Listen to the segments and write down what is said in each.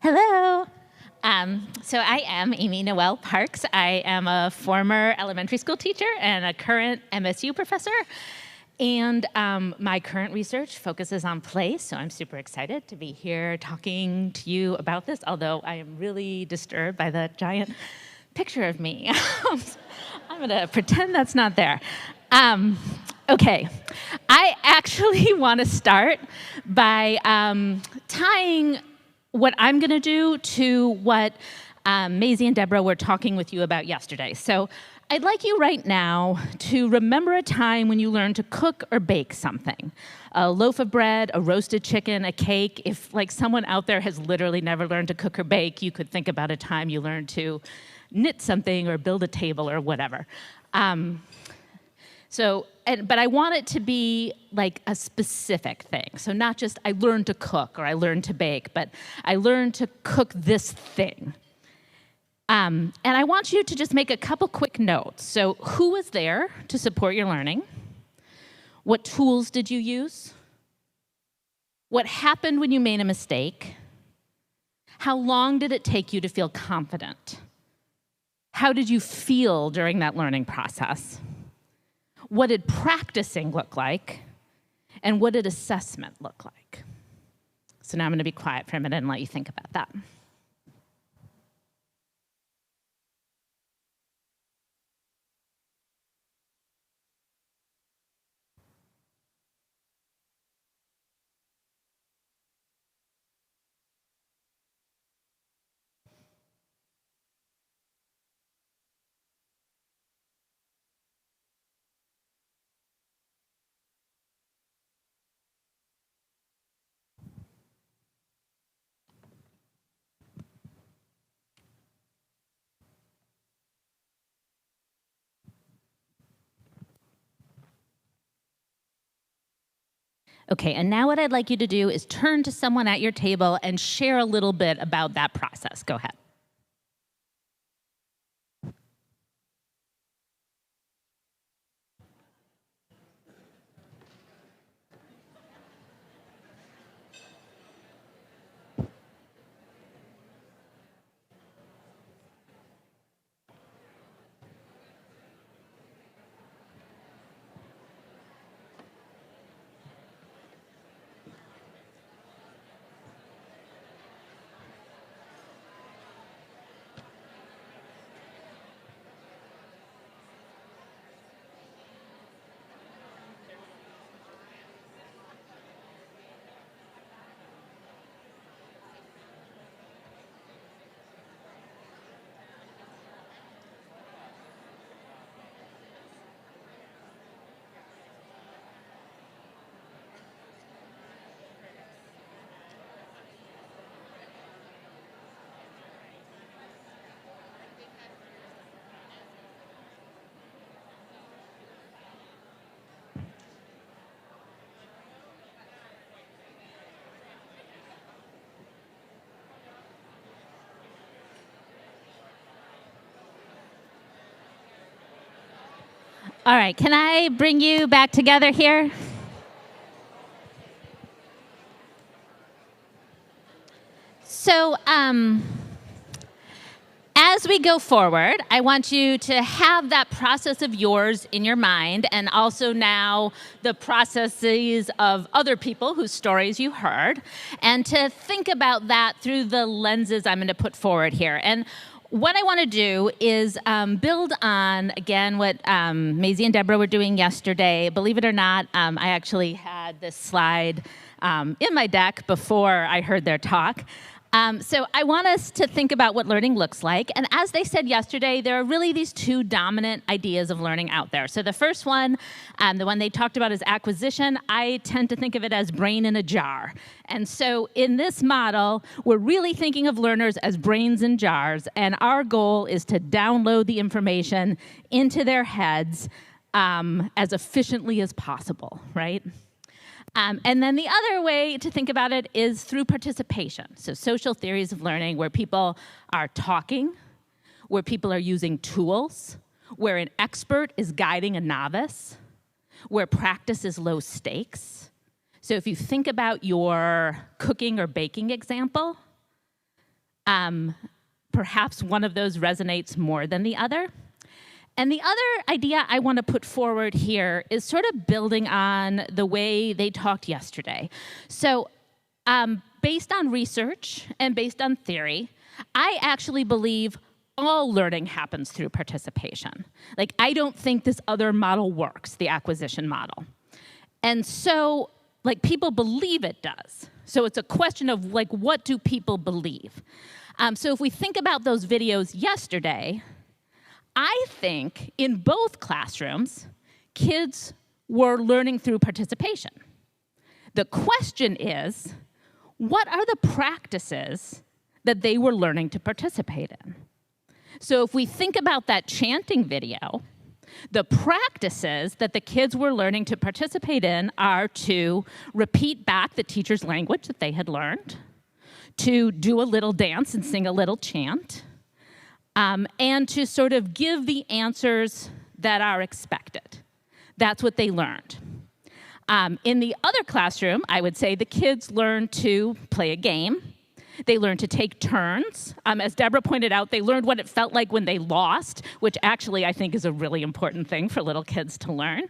Hello. So I am Amy Noel Parks. I am a former elementary school teacher and a current MSU professor. And my current research focuses on place, so I'm super excited to be here talking to you about this, although I am really disturbed by the giant picture of me. I'm going to pretend that's not there. Okay, I actually want to start by tying what I'm going to do to what MAISA and Deborah were talking with you about yesterday. So I'd like you right now to remember a time when you learned to cook or bake something. A loaf of bread, a roasted chicken, a cake. If like someone out there has literally never learned to cook or bake, you could think about a time you learned to knit something or build a table or whatever. But I want it to be like a specific thing. So not just I learned to cook or I learned to bake, but I learned to cook this thing. And I want you to just make a couple quick notes. So who was there to support your learning? What tools did you use? What happened when you made a mistake? How long did it take you to feel confident? How did you feel during that learning process? What did practicing look like? And what did assessment look like? So now I'm going to be quiet for a minute and let you think about that. Okay, and now what I'd like you to do is turn to someone at your table and share a little bit about that process. Go ahead. All right, can I bring you back together here? So, as we go forward, I want you to have that process of yours in your mind, and also now the processes of other people whose stories you heard, and to think about that through the lenses I'm going to put forward here. And what I want to do is build on, again, what MAISA and Deborah were doing yesterday. Believe it or not, I actually had this slide in my deck before I heard their talk. So I want us to think about what learning looks like. And as they said yesterday, there are really these two dominant ideas of learning out there. So the first one, the one they talked about is acquisition. I tend to think of it as brain in a jar. And so in this model, we're really thinking of learners as brains in jars. And our goal is to download the information into their heads as efficiently as possible, right? And then the other way to think about it is through participation. So social theories of learning where people are talking, where people are using tools, where an expert is guiding a novice, where practice is low stakes. So if you think about your cooking or baking example, Perhaps one of those resonates more than the other. And the other idea I want to put forward here is sort of building on the way they talked yesterday. So based on research and based on theory, I actually believe all learning happens through participation. Like, I don't think this other model works, the acquisition model. And so, like, people believe it does. So it's a question of, like, what do people believe? So if we think about those videos yesterday, I think in both classrooms, kids were learning through participation. The question is, what are the practices that they were learning to participate in? So if we think about that chanting video, the practices that the kids were learning to participate in are to repeat back the teacher's language that they had learned, to do a little dance and sing a little chant, and to sort of give the answers that are expected. That's what they learned. In the other classroom, I would say the kids learned to play a game. They learned to take turns. As Deborah pointed out, they learned what it felt like when they lost, which actually I think is a really important thing for little kids to learn.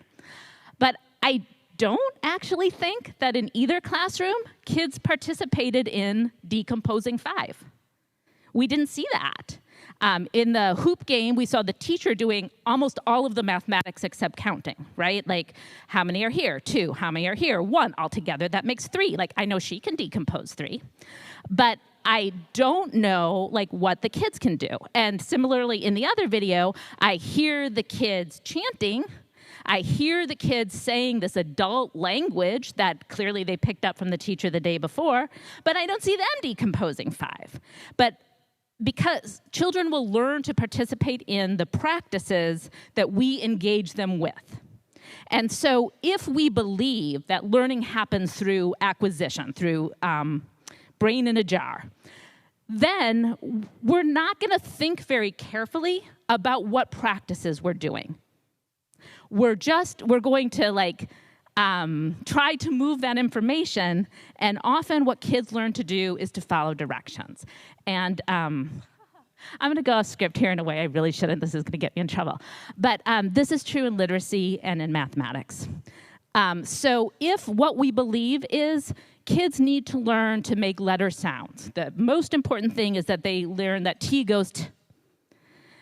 But I don't actually think that in either classroom, kids participated in decomposing 5. We didn't see that. In the hoop game, we saw the teacher doing almost all of the mathematics except counting, right? Like, how many are here? 2. How many are here? 1. Altogether, that makes 3. Like, I know she can decompose 3. But I don't know, like, what the kids can do. And similarly, in the other video, I hear the kids chanting. I hear the kids saying this adult language that clearly they picked up from the teacher the day before, but I don't see them decomposing 5. But because children will learn to participate in the practices that we engage them with. And so if we believe that learning happens through acquisition, through brain in a jar, then we're not going to think very carefully about what practices we're doing. We're going to, like, try to move that information, and often what kids learn to do is to follow directions. And I'm going to go off script here in a way I really shouldn't. This is going to get me in trouble. But this is true in literacy and in mathematics. So if what we believe is kids need to learn to make letter sounds, the most important thing is that they learn that T goes T,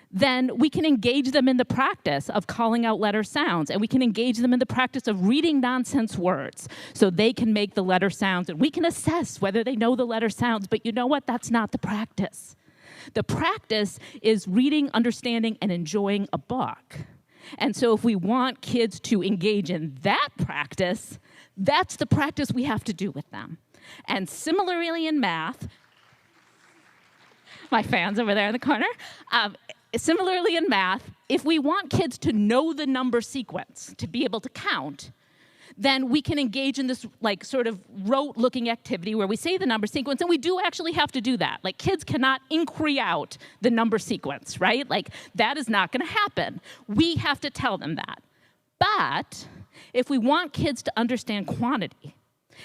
then we can engage them in the practice of calling out letter sounds, and we can engage them in the practice of reading nonsense words so they can make the letter sounds, and we can assess whether they know the letter sounds, but you know what? That's not the practice. The practice is reading, understanding, and enjoying a book. And so if we want kids to engage in that practice, that's the practice we have to do with them. And similarly in math, my fans over there in the corner, similarly in math, if we want kids to know the number sequence, to be able to count, then we can engage in this, like, sort of rote-looking activity where we say the number sequence, and we do actually have to do that. Like, kids cannot inquiry out the number sequence, right? Like, that is not going to happen. We have to tell them that. But if we want kids to understand quantity,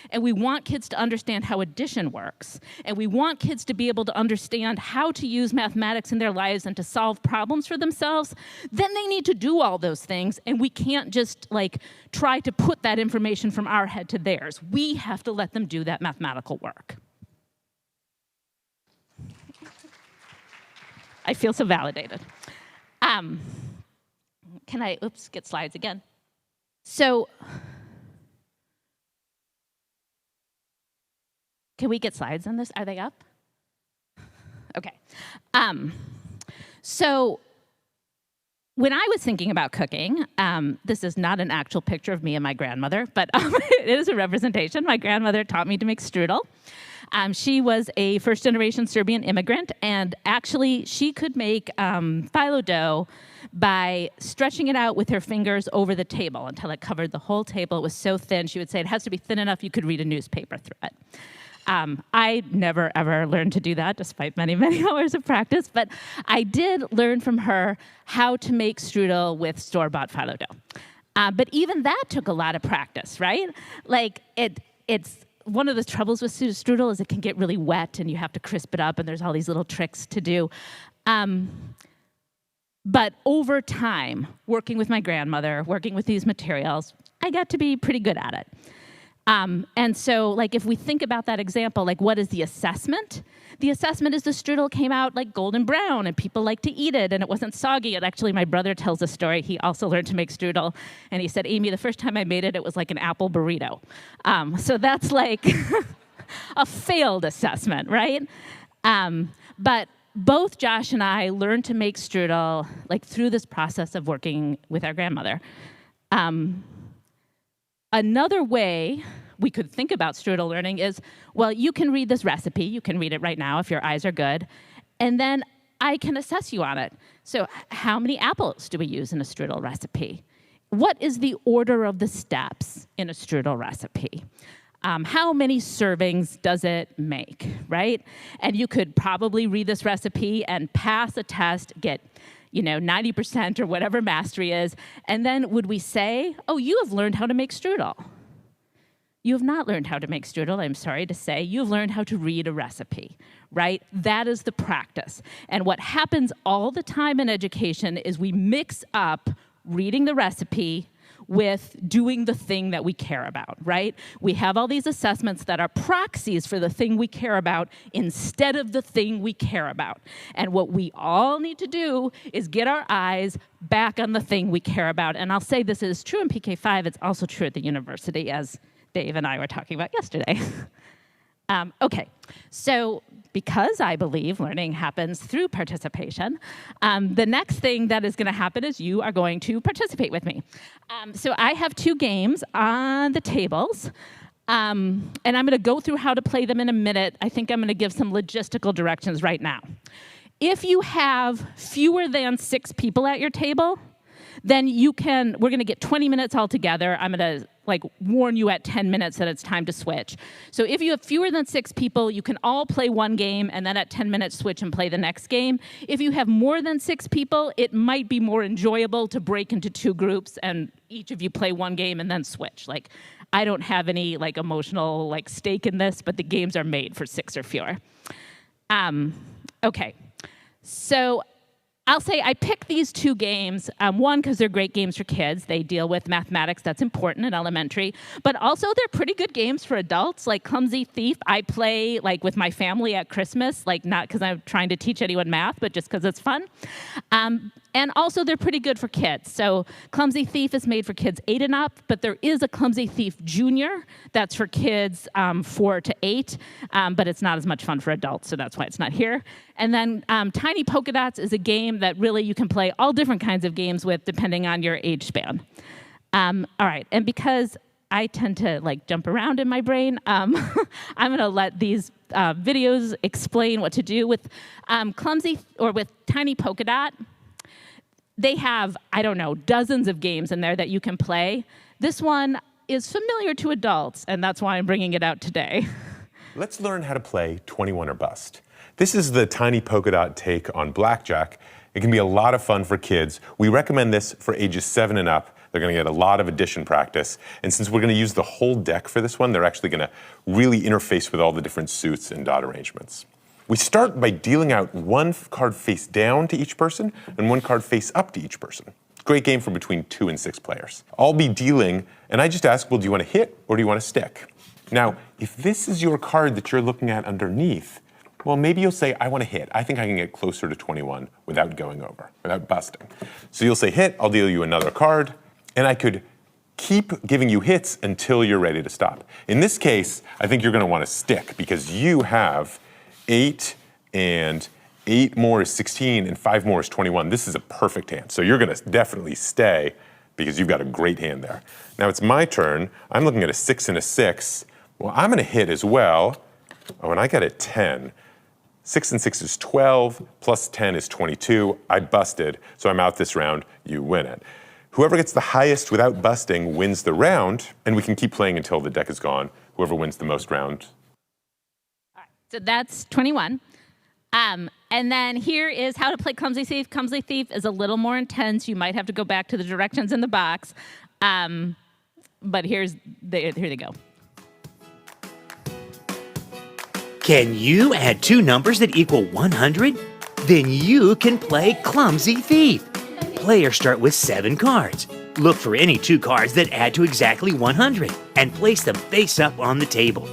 and we want kids to understand how addition works, and we want kids to be able to understand how to use mathematics in their lives and to solve problems for themselves, then they need to do all those things, and we can't just, like, try to put that information from our head to theirs. We have to let them do that mathematical work. I feel so validated. Can I, get slides again? So, can we get slides on this? Are they up? Okay. So when I was thinking about cooking, this is not an actual picture of me and my grandmother, but it is a representation. My grandmother taught me to make strudel. She was a first-generation Serbian immigrant, and actually she could make phyllo dough by stretching it out with her fingers over the table until it covered the whole table. It was so thin, she would say it has to be thin enough you could read a newspaper through it. I never, ever learned to do that, despite many, many hours of practice, but I did learn from her how to make strudel with store-bought phyllo dough. But even that took a lot of practice, right? Like, it's one of the troubles with strudel is it can get really wet and you have to crisp it up, and there's all these little tricks to do. But over time, working with my grandmother, working with these materials, I got to be pretty good at it. And so, like, if we think about that example, like, what is the assessment? The assessment is the strudel came out like golden brown and people like to eat it and it wasn't soggy. And actually, my brother tells a story. He also learned to make strudel. And he said, Amy, the first time I made it, it was like an apple burrito. So that's like a failed assessment, right? But both Josh and I learned to make strudel like through this process of working with our grandmother. Another way we could think about strudel learning is, well, you can read this recipe. You can read it right now if your eyes are good. And then I can assess you on it. So how many apples do we use in a strudel recipe? What is the order of the steps in a strudel recipe? How many servings does it make, right? And you could probably read this recipe and pass a test, get 90% or whatever mastery is, and then would we say, oh, you have learned how to make strudel? You have not learned how to make strudel, I'm sorry to say. You've learned how to read a recipe, right? That is the practice. And what happens all the time in education is we mix up reading the recipe with doing the thing that we care about, right? We have all these assessments that are proxies for the thing we care about instead of the thing we care about. And what we all need to do is get our eyes back on the thing we care about. And I'll say this is true in PK5, it's also true at the university, as Dave and I were talking about yesterday. Okay, so because I believe learning happens through participation, the next thing that is going to happen is you are going to participate with me. So I have 2 games on the tables, and I'm going to go through how to play them in a minute. I think I'm going to give some logistical directions right now. If you have fewer than 6 people at your table, then we're going to get 20 minutes all together. I'm going to warn you at 10 minutes that it's time to switch. So if you have fewer than 6 people, you can all play one game and then at 10 minutes switch and play the next game. If you have more than 6 people, it might be more enjoyable to break into 2 groups and each of you play one game and then switch. I don't have any emotional stake in this, but the games are made for 6 or fewer. Okay, so I'll say I picked these 2 games, one, because they're great games for kids. They deal with mathematics that's important in elementary, but also they're pretty good games for adults, like Clumsy Thief. I play with my family at Christmas, not because I'm trying to teach anyone math, but just because it's fun. And also they're pretty good for kids. So Clumsy Thief is made for kids 8 and up, but there is a Clumsy Thief Junior that's for kids 4 to 8, but it's not as much fun for adults, so that's why it's not here. And then Tiny Polka Dots is a game that really you can play all different kinds of games with depending on your age span. All right, and because I tend to jump around in my brain, I'm gonna let these videos explain what to do with with Tiny Polka Dot. They have, dozens of games in there that you can play. This one is familiar to adults, and that's why I'm bringing it out today. Let's learn how to play 21 or Bust. This is the Tiny Polka Dot take on blackjack. It can be a lot of fun for kids. We recommend this for ages 7 and up. They're going to get a lot of addition practice. And since we're going to use the whole deck for this one, they're actually going to really interface with all the different suits and dot arrangements. We start by dealing out 1 card face down to each person and 1 card face up to each person. Great game for between 2 and 6 players. I'll be dealing, and I just ask, well, do you want to hit or do you want to stick? Now, if this is your card that you're looking at underneath, well, maybe you'll say, I want to hit. I think I can get closer to 21 without going over, without busting. So you'll say hit, I'll deal you another card, and I could keep giving you hits until you're ready to stop. In this case, I think you're going to want to stick because you have 8, and 8 more is 16, and 5 more is 21. This is a perfect hand. So you're going to definitely stay because you've got a great hand there. Now it's my turn. I'm looking at a 6 and a 6. Well, I'm going to hit as well. Oh, and I got a 10. 6 and 6 is 12, plus 10 is 22. I busted, so I'm out this round. You win it. Whoever gets the highest without busting wins the round, and we can keep playing until the deck is gone. Whoever wins the most rounds. So that's 21. And then here is how to play Clumsy Thief. Clumsy Thief is a little more intense. You might have to go back to the directions in the box. But here they go. Can you add two numbers that equal 100? Then you can play Clumsy Thief. Players start with 7 cards. Look for any 2 cards that add to exactly 100 and place them face up on the table.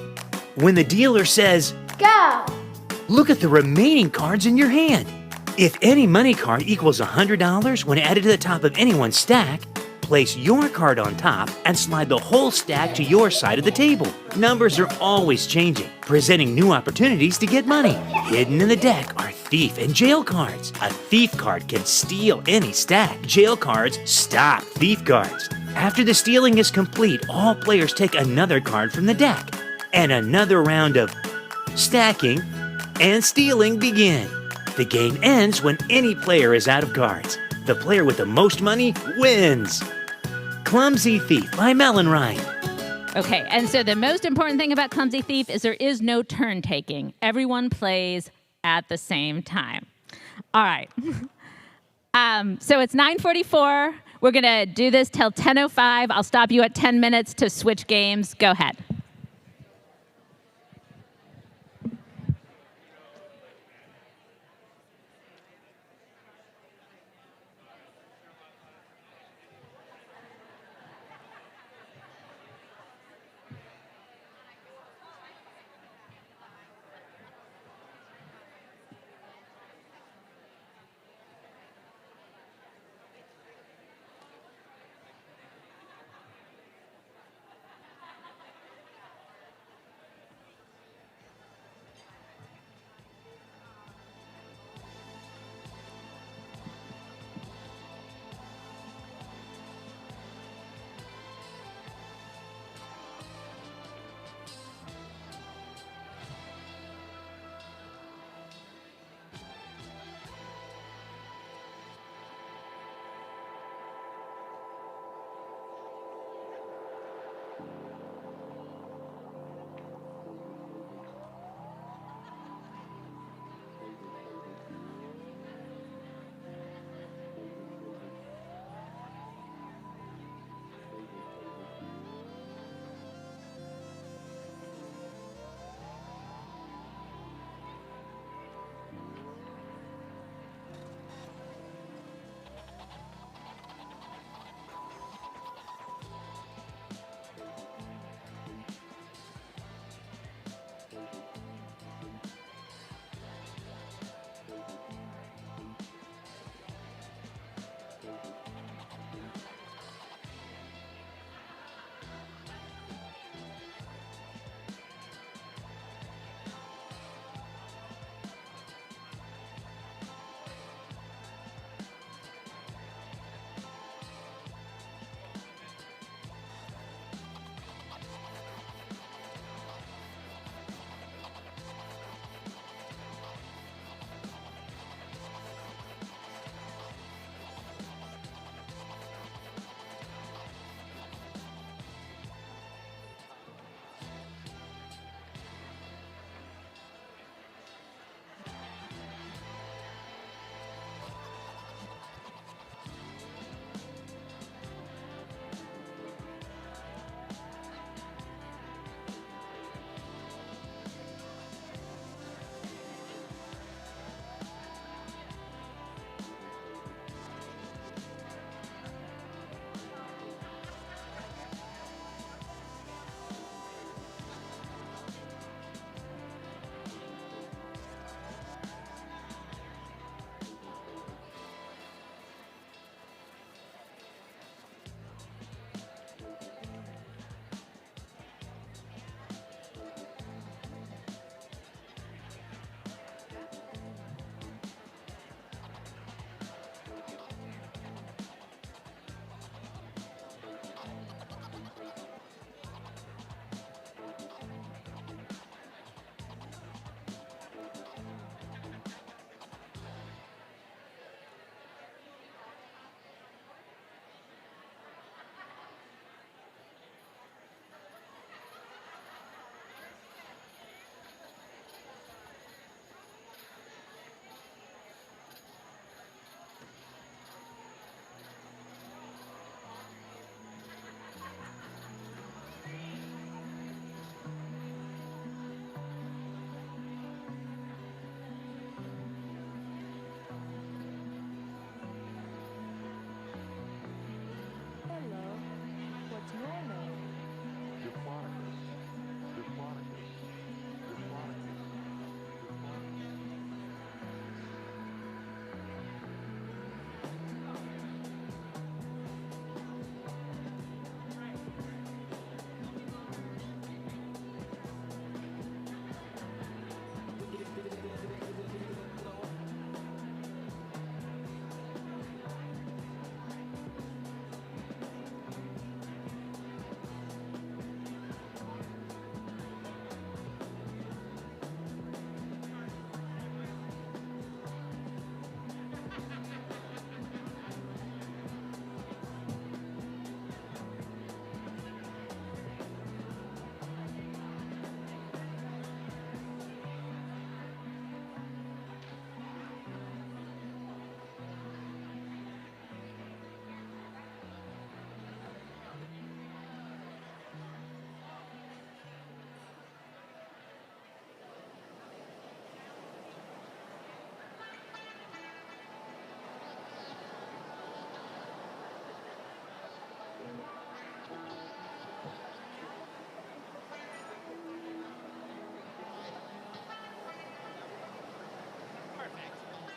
When the dealer says, Go! look at the remaining cards in your hand. If any money card equals $100 when added to the top of anyone's stack, place your card on top and slide the whole stack to your side of the table. Numbers are always changing, presenting new opportunities to get money. Hidden in the deck are thief and jail cards. A thief card can steal any stack. Jail cards stop thief cards. After the stealing is complete, all players take another card from the deck, and another round of stacking and stealing begin. The game ends when any player is out of cards. The player with the most money wins. Clumsy Thief by Melon Rind. Okay, and so the most important thing about Clumsy Thief is there is no turn taking. Everyone plays at the same time. All right. So it's 9:44. We're going to do this till 10:05. I'll stop you at 10 minutes to switch games. Go ahead.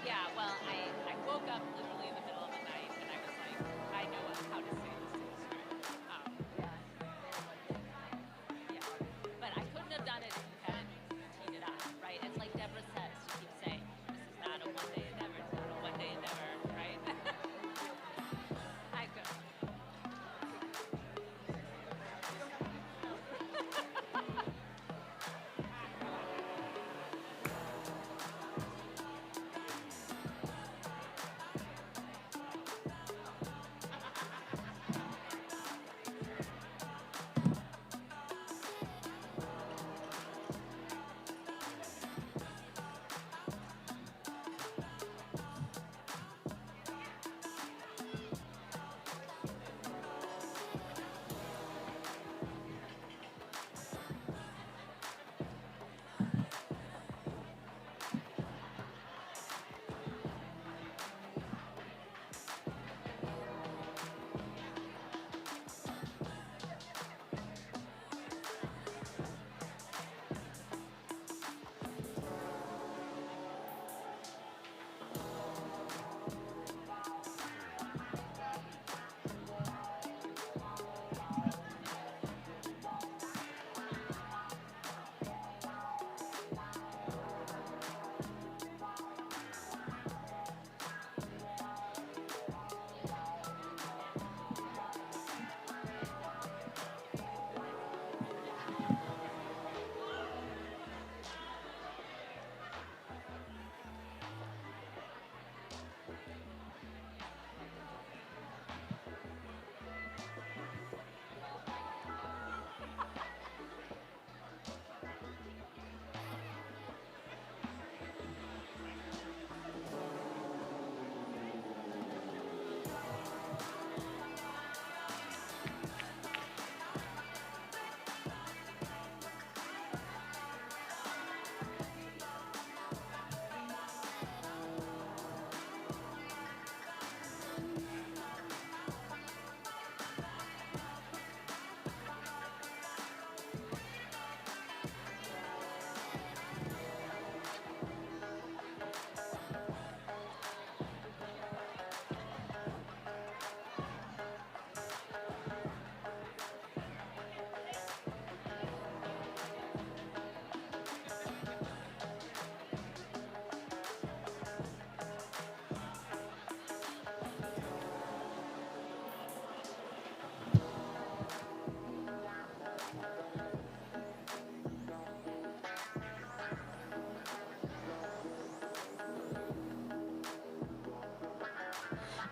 Yeah, well, I woke up literally in the middle of the night and I was like, I know how to say this to the script. Yeah. But I couldn't have done it if you hadn't teed it up, right? It's like Deborah says, she keeps saying, this is not a one day endeavor, it's not a one day endeavor, right? I go.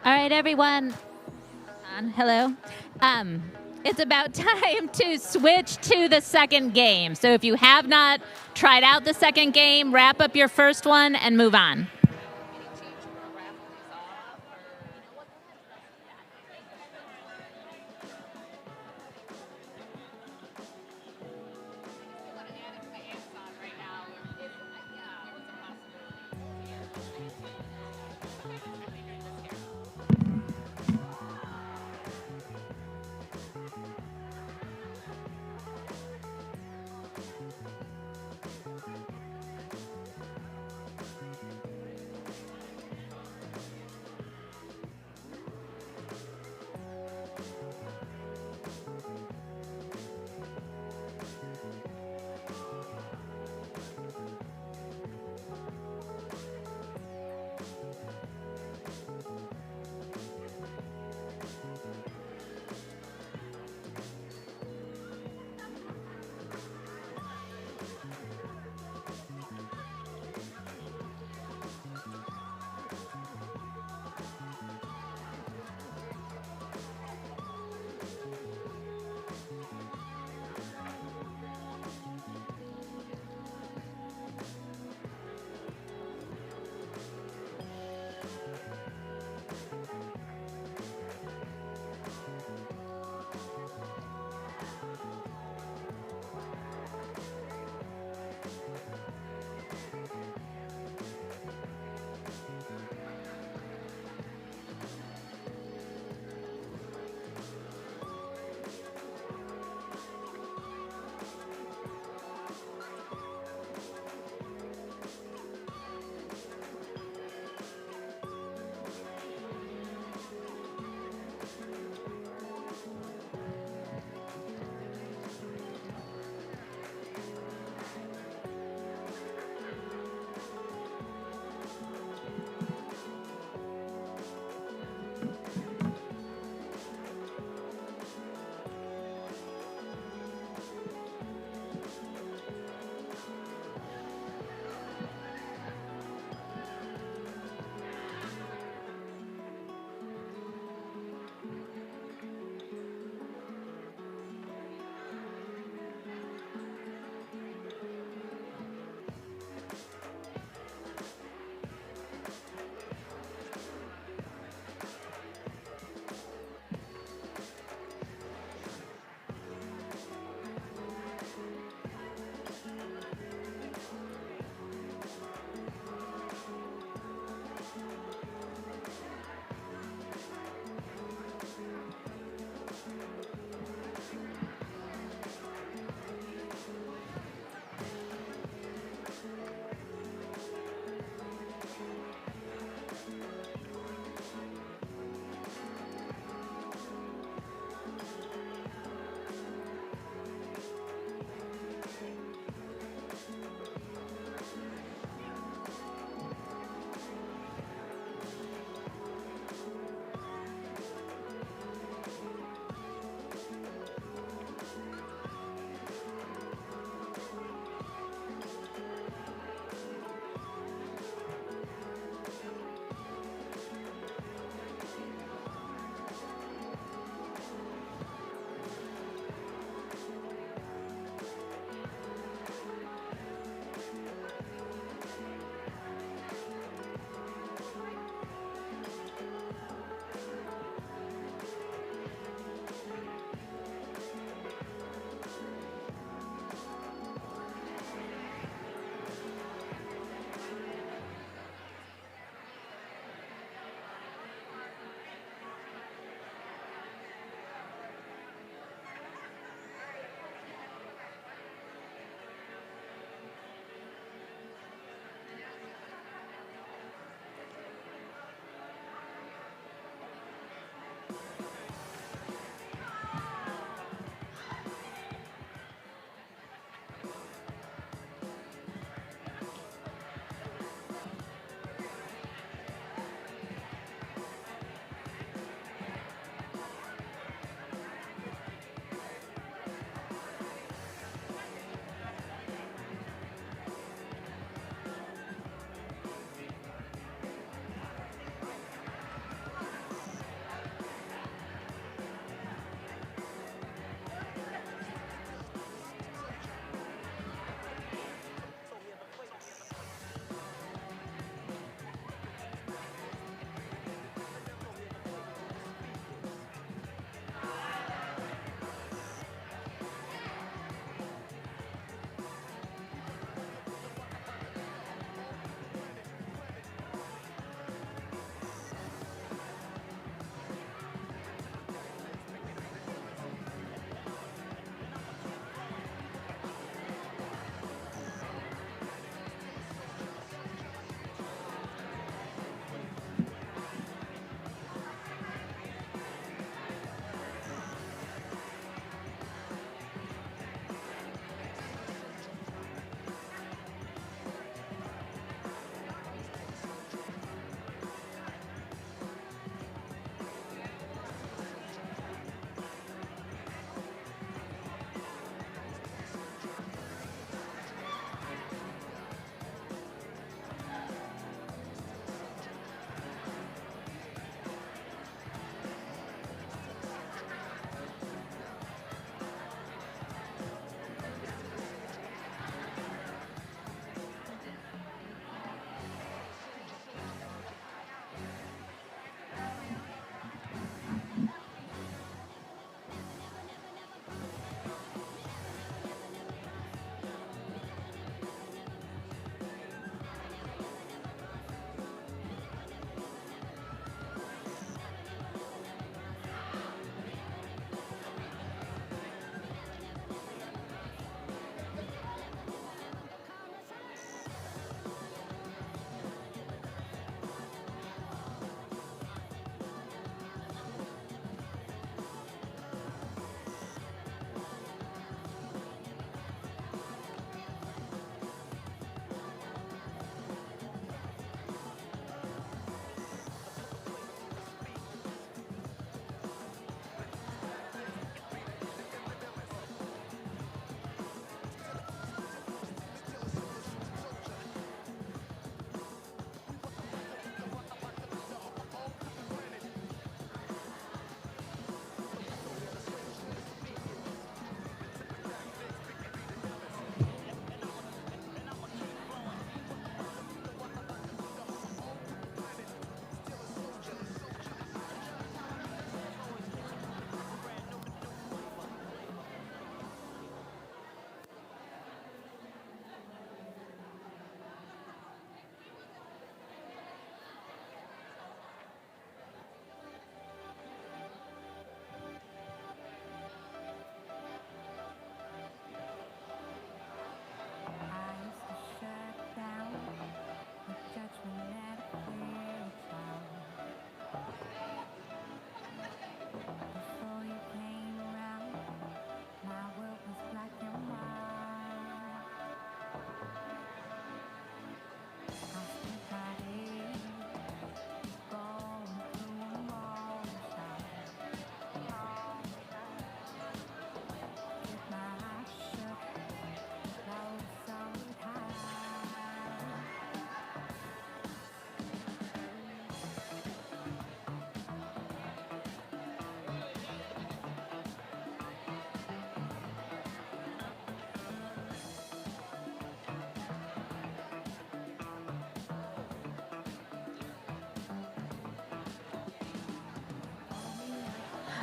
All right, everyone. Hello. It's about time to switch to the second game. So if you have not tried out the second game, wrap up your first one and move on.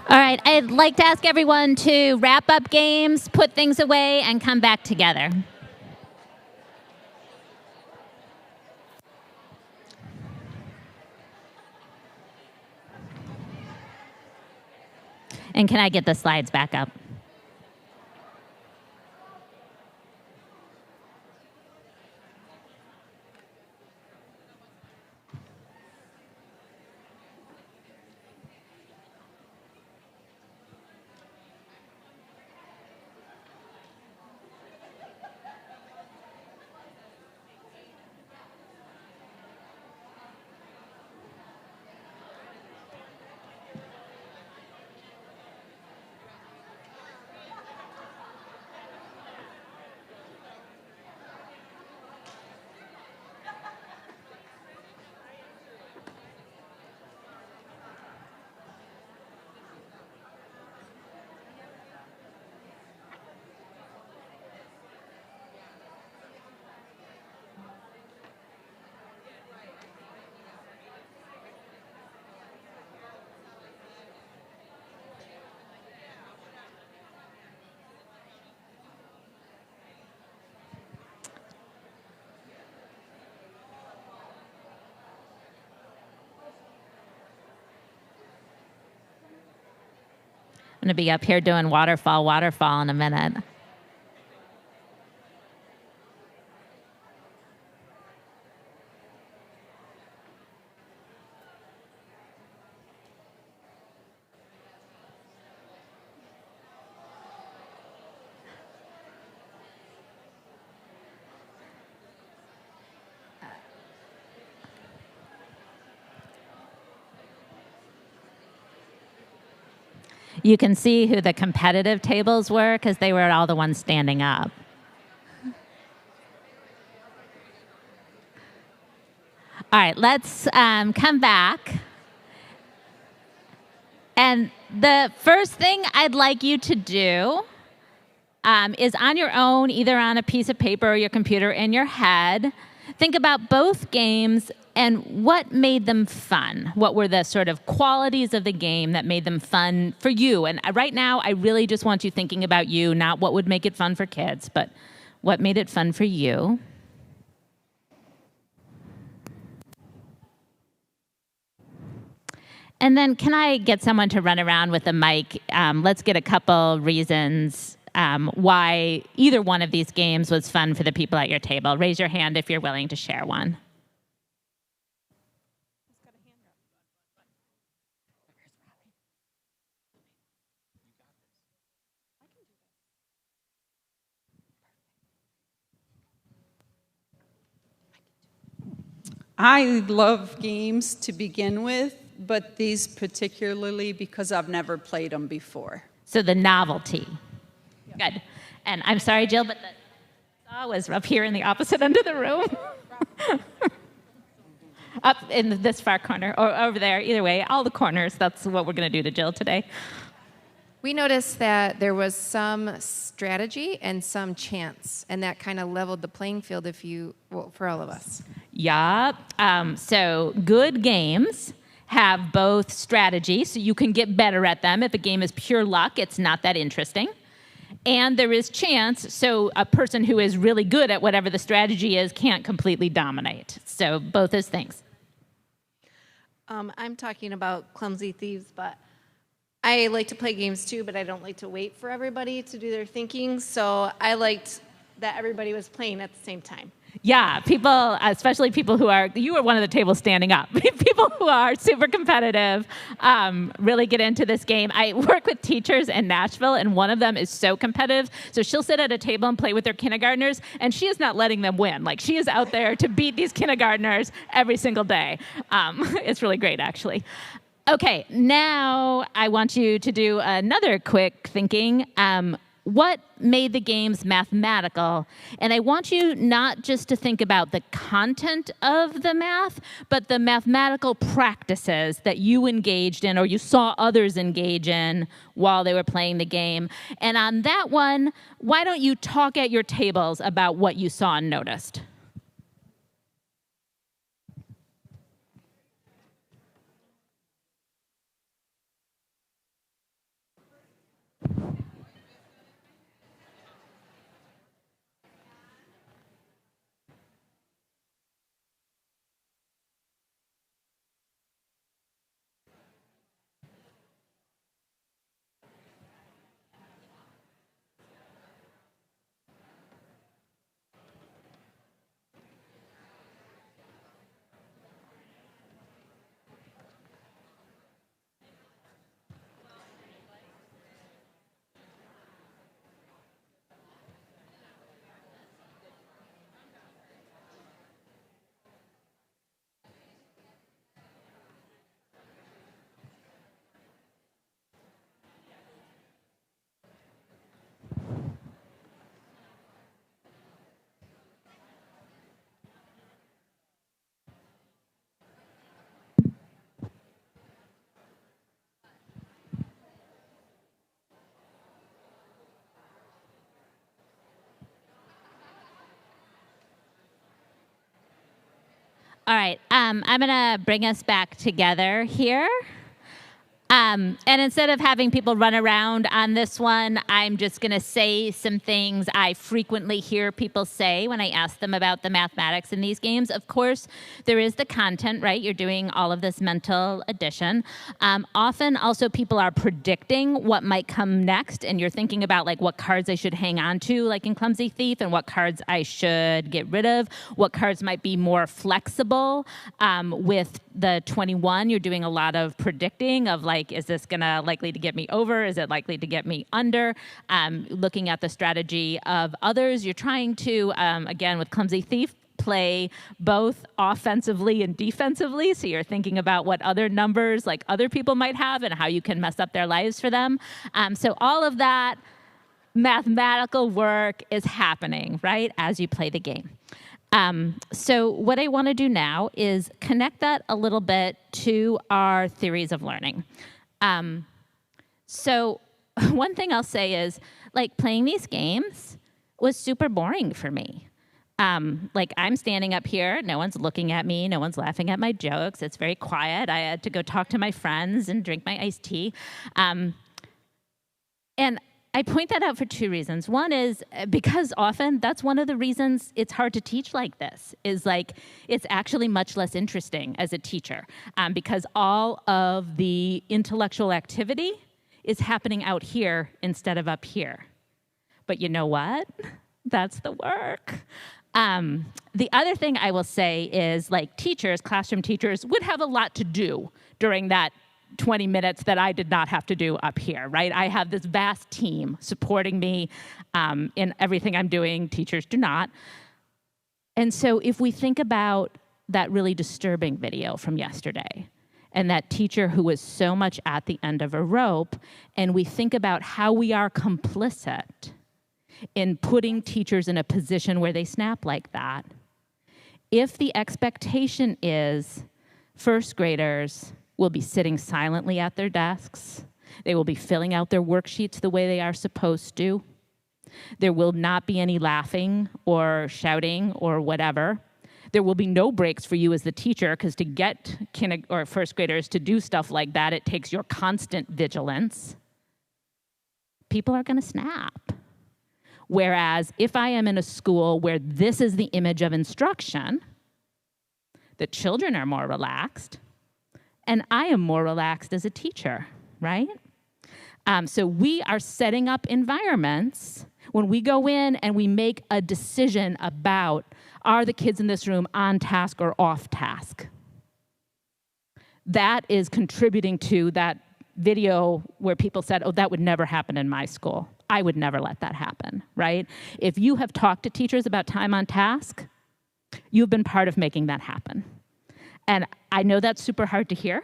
All right, I'd like to ask everyone to wrap up games, put things away, and come back together. And can I get the slides back up? I'm going to be up here doing waterfall in a minute. You can see who the competitive tables were because they were all the ones standing up. All right, let's come back. And the first thing I'd like you to do is on your own, either on a piece of paper or your computer in your head, think about both games and what made them fun. What were the sort of qualities of the game that made them fun for you? And right now, I really just want you thinking about you, not what would make it fun for kids, but what made it fun for you. And then can I get someone to run around with a mic? Let's get a couple reasons why either one of these games was fun for the people at your table. Raise your hand if you're willing to share one. I love games to begin with, but these particularly because I've never played them before. So the novelty. Yep. Good. And I'm sorry, Jill, but the saw was up here in the opposite end of the room. Up in this far corner, or over there, either way, all the corners. That's what we're going to do to Jill today. We noticed that there was some strategy and some chance, and that kind of leveled the playing field for all of us. Yeah. So good games have both strategy, so you can get better at them. If a game is pure luck, it's not that interesting. And there is chance, so a person who is really good at whatever the strategy is can't completely dominate. So both those things. I'm talking about Clumsy Thieves, but I like to play games too, but I don't like to wait for everybody to do their thinking. So I liked that everybody was playing at the same time. Yeah, people, especially people who are, you were one of the tables standing up. People who are super competitive really get into this game. I work with teachers in Nashville, and one of them is so competitive. So she'll sit at a table and play with her kindergartners, and she is not letting them win. Like, she is out there to beat these kindergartners every single day. It's really great, actually. Okay, now I want you to do another quick thinking. What made the games mathematical? And I want you not just to think about the content of the math, but the mathematical practices that you engaged in or you saw others engage in while they were playing the game. And on that one, why don't you talk at your tables about what you saw and noticed? All right, I'm gonna bring us back together here. And instead of having people run around on this one, I'm just going to say some things I frequently hear people say when I ask them about the mathematics in these games. Of course, there is the content, right? You're doing all of this mental addition. Often, also, people are predicting what might come next, and you're thinking about like what cards I should hang on to, like in Clumsy Thief, and what cards I should get rid of, what cards might be more flexible. With the 21, you're doing a lot of predicting of like, is this gonna likely to get me over? Is it likely to get me under? Looking at the strategy of others, you're trying to, again, with Clumsy Thief, play both offensively and defensively. So you're thinking about what other numbers like other people might have and how you can mess up their lives for them. So all of that mathematical work is happening, right, as you play the game. So what I want to do now is connect that a little bit to our theories of learning. So one thing I'll say is, like, playing these games was super boring for me. Like, I'm standing up here, no one's looking at me, no one's laughing at my jokes, it's very quiet. I had to go talk to my friends and drink my iced tea. And I point that out for two reasons. One is because often that's one of the reasons it's hard to teach like this, is like it's actually much less interesting as a teacher because all of the intellectual activity is happening out here instead of up here. But you know what? That's the work. The other thing I will say is, like, teachers, classroom teachers, would have a lot to do during that 20 minutes that I did not have to do up here, right? I have this vast team supporting me in everything I'm doing. Teachers do not. And so if we think about that really disturbing video from yesterday and that teacher who was so much at the end of a rope, and we think about how we are complicit in putting teachers in a position where they snap like that, if the expectation is first graders will be sitting silently at their desks, they will be filling out their worksheets the way they are supposed to, there will not be any laughing or shouting or whatever, there will be no breaks for you as the teacher, because to get or first graders to do stuff like that, it takes your constant vigilance. People are going to snap. Whereas if I am in a school where this is the image of instruction, the children are more relaxed, and I am more relaxed as a teacher, right? So we are setting up environments when we go in and we make a decision about, are the kids in this room on task or off task? That is contributing to that video where people said, oh, that would never happen in my school. I would never let that happen, right? If you have talked to teachers about time on task, you've been part of making that happen. And I know that's super hard to hear.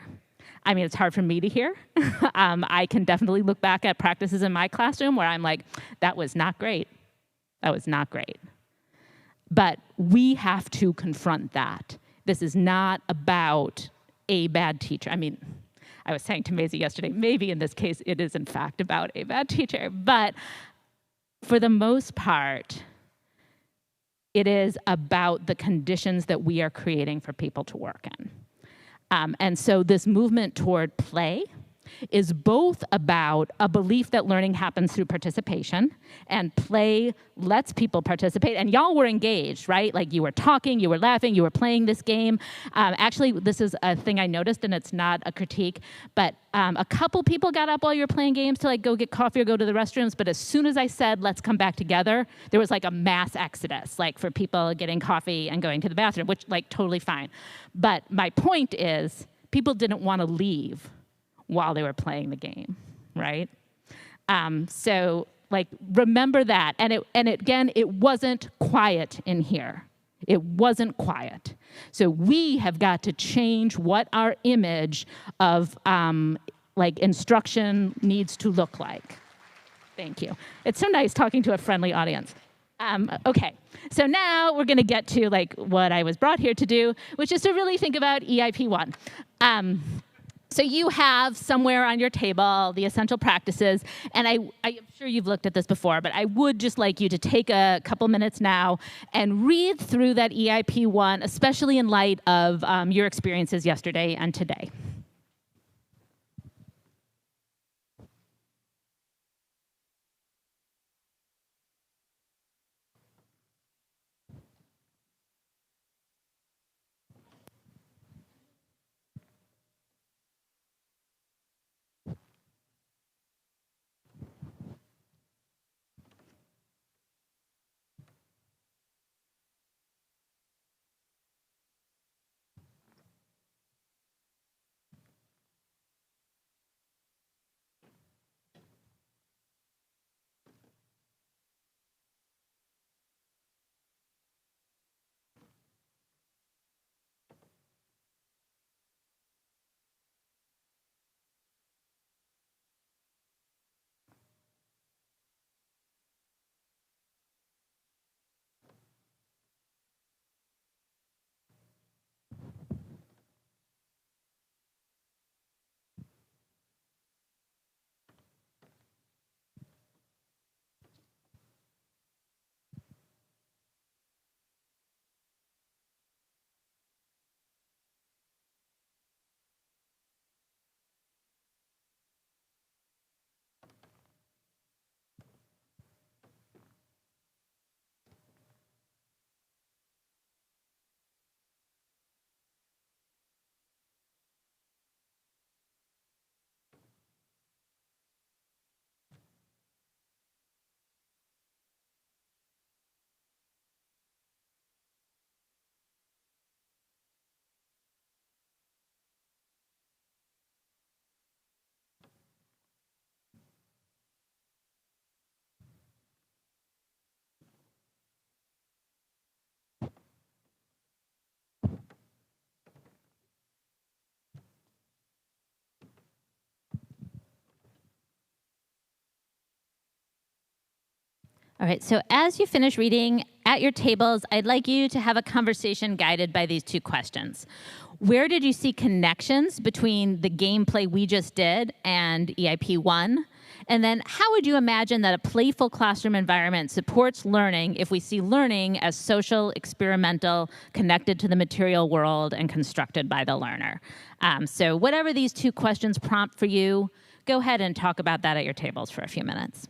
I mean, it's hard for me to hear. I can definitely look back at practices in my classroom where I'm like, that was not great. That was not great. But we have to confront that. This is not about a bad teacher. I mean, I was saying to MAISA yesterday, maybe in this case it is in fact about a bad teacher. But for the most part, it is about the conditions that we are creating for people to work in. And so this movement toward play is both about a belief that learning happens through participation, and play lets people participate. And y'all were engaged, right? Like, you were talking, you were laughing, you were playing this game. Actually, this is a thing I noticed, and it's not a critique, but a couple people got up while you were playing games to like go get coffee or go to the restrooms. But as soon as I said, let's come back together, there was like a mass exodus, like for people getting coffee and going to the bathroom, which like totally fine. But my point is, people didn't want to leave while they were playing the game, right? So like, remember that. And again, it wasn't quiet in here. It wasn't quiet. So we have got to change what our image of like instruction needs to look like. Thank you. It's so nice talking to a friendly audience. Okay, so now we're gonna get to like what I was brought here to do, which is to really think about EIP 1. So you have somewhere on your table the essential practices, and I'm sure you've looked at this before, but I would just like you to take a couple minutes now and read through that EIP 1, especially in light of your experiences yesterday and today. All right, so as you finish reading at your tables, I'd like you to have a conversation guided by these two questions. Where did you see connections between the gameplay we just did and EIP 1? And then how would you imagine that a playful classroom environment supports learning if we see learning as social, experimental, connected to the material world, and constructed by the learner? So whatever these two questions prompt for you, go ahead and talk about that at your tables for a few minutes.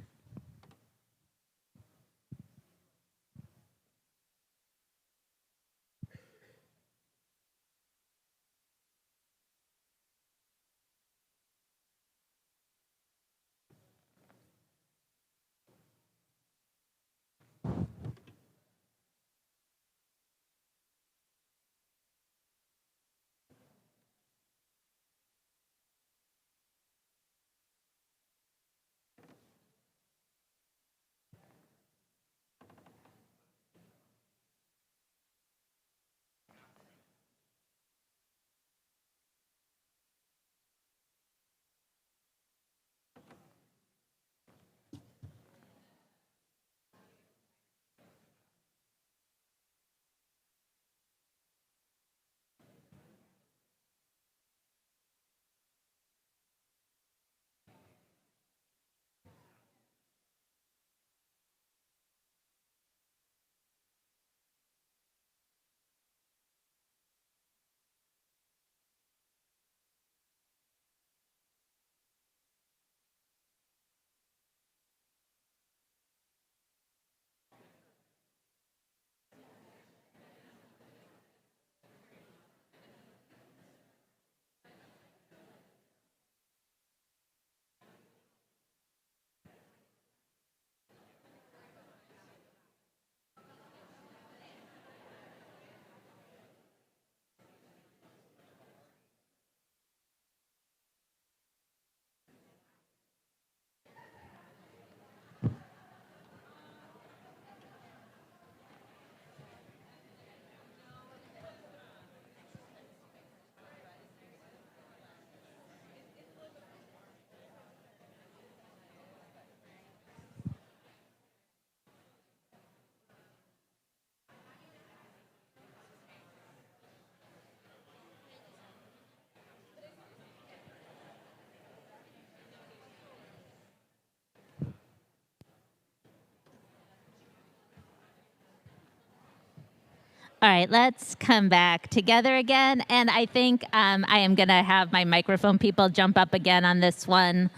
All right, let's come back together again. And I think I am going to have my microphone people jump up again on this one.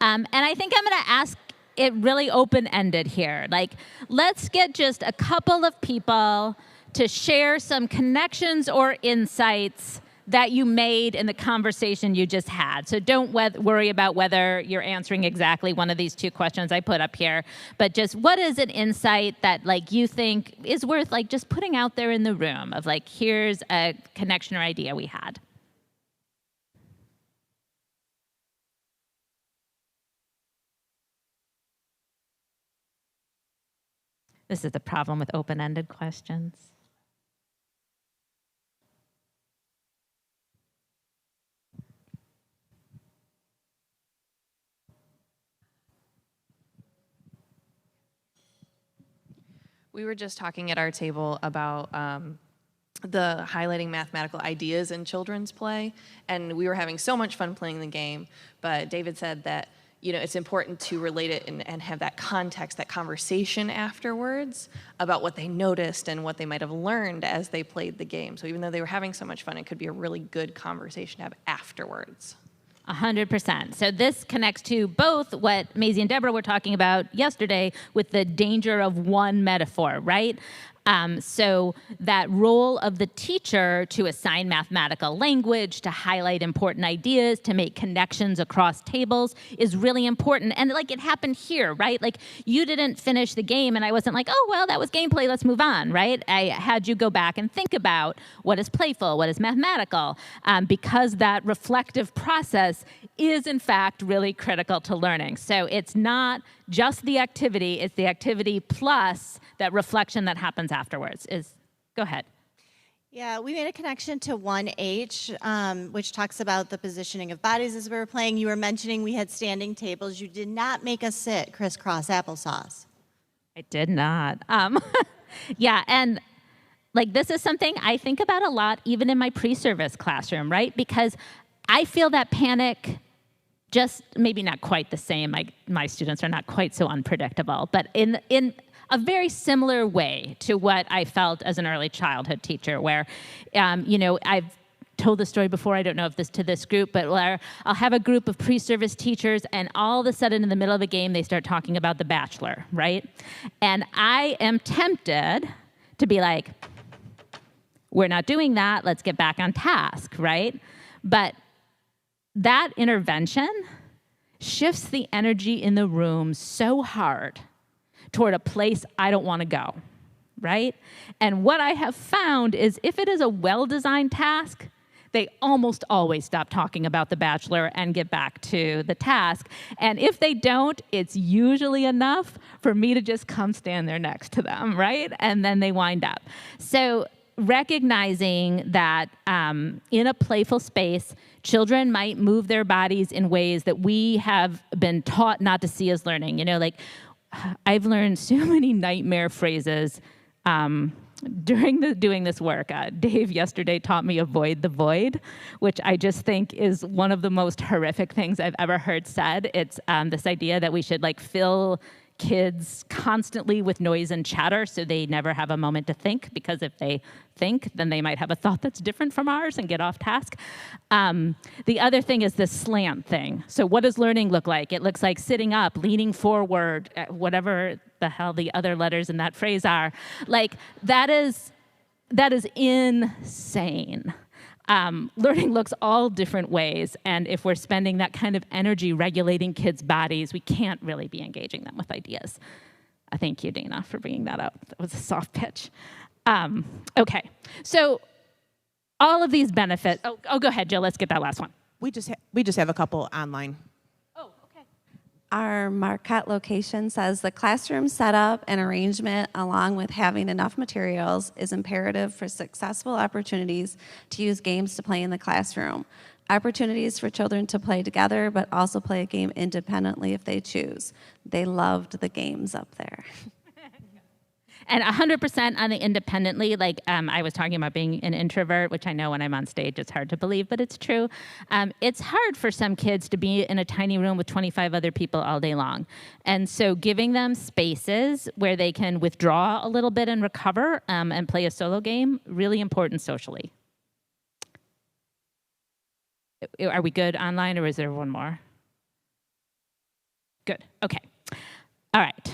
And I think I'm going to ask it really open-ended here. Like, let's get just a couple of people to share some connections or insights that you made in the conversation you just had. So don't worry about whether you're answering exactly one of these two questions I put up here, but just what is an insight that like you think is worth like just putting out there in the room of like, here's a connection or idea we had. This is the problem with open-ended questions. We were just talking at our table about the highlighting mathematical ideas in children's play, and we were having so much fun playing the game, but David said that it's important to relate it and have that context, that conversation afterwards about what they noticed and what they might have learned as they played the game. So even though they were having so much fun, it could be a really good conversation to have afterwards. 100%. So this connects to both what Maisie and Deborah were talking about yesterday with the danger of one metaphor, right? So that role of the teacher to assign mathematical language, to highlight important ideas, to make connections across tables is really important. And like it happened here, right? Like you didn't finish the game and I wasn't like, oh, well, that was gameplay, let's move on, right? I had you go back and think about what is playful, what is mathematical, because that reflective process is in fact really critical to learning. So it's not just the activity, it's the activity plus that reflection that happens afterwards. Go ahead. Yeah, we made a connection to 1H, which talks about the positioning of bodies as we were playing. You were mentioning we had standing tables. You did not make us sit crisscross applesauce. I did not. Yeah, and like this is something I think about a lot even in my pre-service classroom, right? Because I feel that panic just maybe not quite the same. My students are not quite so unpredictable, but in a very similar way to what I felt as an early childhood teacher, where, I've told the story before, I don't know if this to this group, but where I'll have a group of pre-service teachers and all of a sudden in the middle of a game, they start talking about The Bachelor, right? And I am tempted to be like, we're not doing that, let's get back on task, right? But that intervention shifts the energy in the room so hard toward a place I don't want to go, right? And what I have found is if it is a well-designed task, they almost always stop talking about The Bachelor and get back to the task. And if they don't, it's usually enough for me to just come stand there next to them, right? And then they wind up. So recognizing that in a playful space, children might move their bodies in ways that we have been taught not to see as learning. Like I've learned so many nightmare phrases during doing this work. Dave yesterday taught me avoid the void, which I just think is one of the most horrific things I've ever heard said. It's this idea that we should like fill kids constantly with noise and chatter so they never have a moment to think, because if they think, then they might have a thought that's different from ours and get off task. The other thing is this slant thing. So what does learning look like? It looks like sitting up, leaning forward, whatever the hell the other letters in that phrase are. Like that is insane. Learning looks all different ways, and if we're spending that kind of energy regulating kids' bodies, we can't really be engaging them with ideas. Thank you, Dana, for bringing that up. That was a soft pitch. Okay, so all of these benefits. Oh, go ahead, Jill. Let's get that last one. We just have a couple online. Our Marquette location says the classroom setup and arrangement, along with having enough materials, is imperative for successful opportunities to use games to play in the classroom. Opportunities for children to play together, but also play a game independently if they choose. They loved the games up there. And 100% on the independently, like I was talking about being an introvert, which I know when I'm on stage it's hard to believe, but it's true. It's hard for some kids to be in a tiny room with 25 other people all day long. And so giving them spaces where they can withdraw a little bit and recover and play a solo game, really important socially. Are we good online, or is there one more? Good, okay. All right.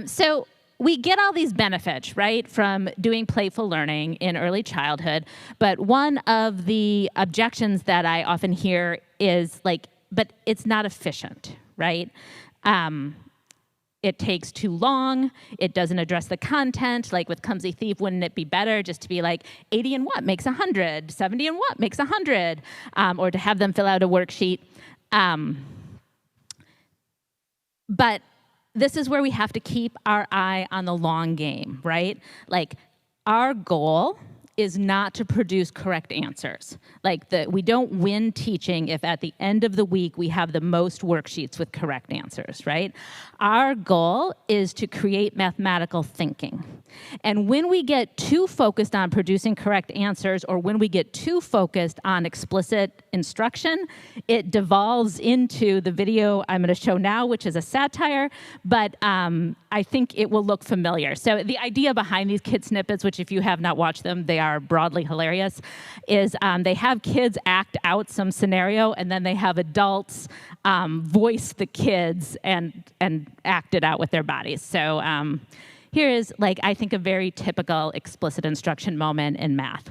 So we get all these benefits, right, from doing playful learning in early childhood, but one of the objections that I often hear is like, but it's not efficient, right? It takes too long. It doesn't address the content. Like with Clumsy Thief, wouldn't it be better just to be like 80 and what makes 100, 70 and what makes 100, or to have them fill out a worksheet. But this is where we have to keep our eye on the long game, right? Like our goal is not to produce correct answers. Like we don't win teaching if at the end of the week we have the most worksheets with correct answers, right? Our goal is to create mathematical thinking. And when we get too focused on producing correct answers, or when we get too focused on explicit instruction, it devolves into the video I'm going to show now, which is a satire, but I think it will look familiar. So the idea behind these kid snippets, which if you have not watched them, they are broadly hilarious, is they have kids act out some scenario, and then they have adults voice the kids and act it out with their bodies. So here is, like, I think a very typical explicit instruction moment in math.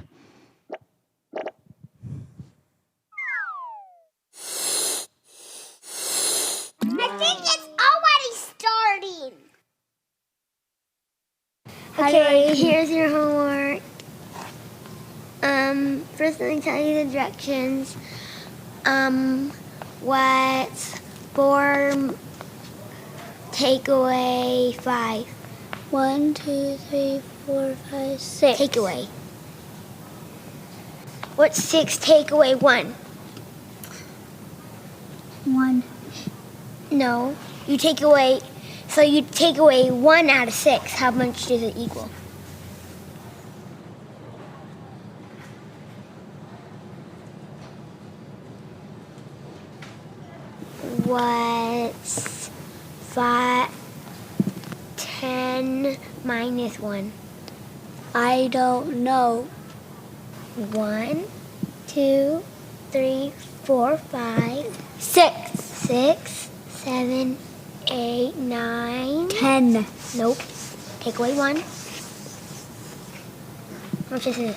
I think it's already starting. Okay, here's your homework. First let me tell you the directions. What's 4 take away 5? 1, 2, 3, 4, 5, 6. Take away. What's 6 take away 1? 1. No, you take away, so you take away 1 out of 6. How much does it equal? What's 10 minus 1? I don't know. 1, 2, 3, 4, 5, 6. 6, 7, 8, 9, 10. Nope. Take away 1. How much is this?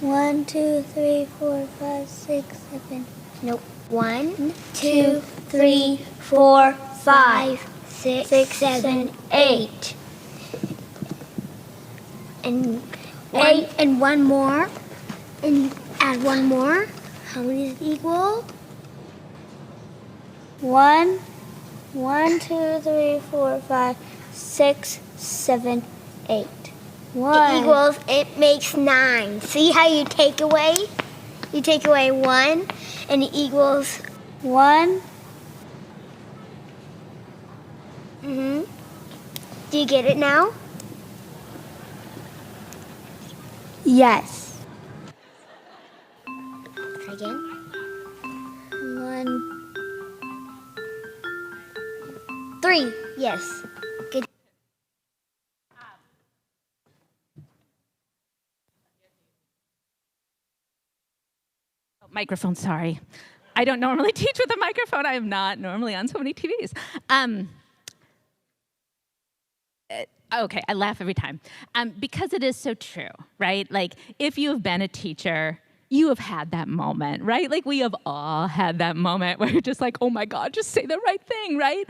1, 2, 3, 4, 5, 6, 7. Nope. 1, 2, 3, 4, 5, 6, 7, 8. And 8 and 1 more. And add 1 more. How many does it equal? 1, 2, 3, 4, 5, 6, 7, 8. 1. It makes 9. See how you take away? You take away 1, and it equals 1. Do you get it now? Yes. Try again. 1, 3. Yes. Good. Microphone, sorry. I don't normally teach with a microphone. I am not normally on so many TVs. Okay, I laugh every time. Because it is so true, right? Like, if you have been a teacher, you have had that moment, right? Like, we have all had that moment where you're just like, oh my God, just say the right thing, right?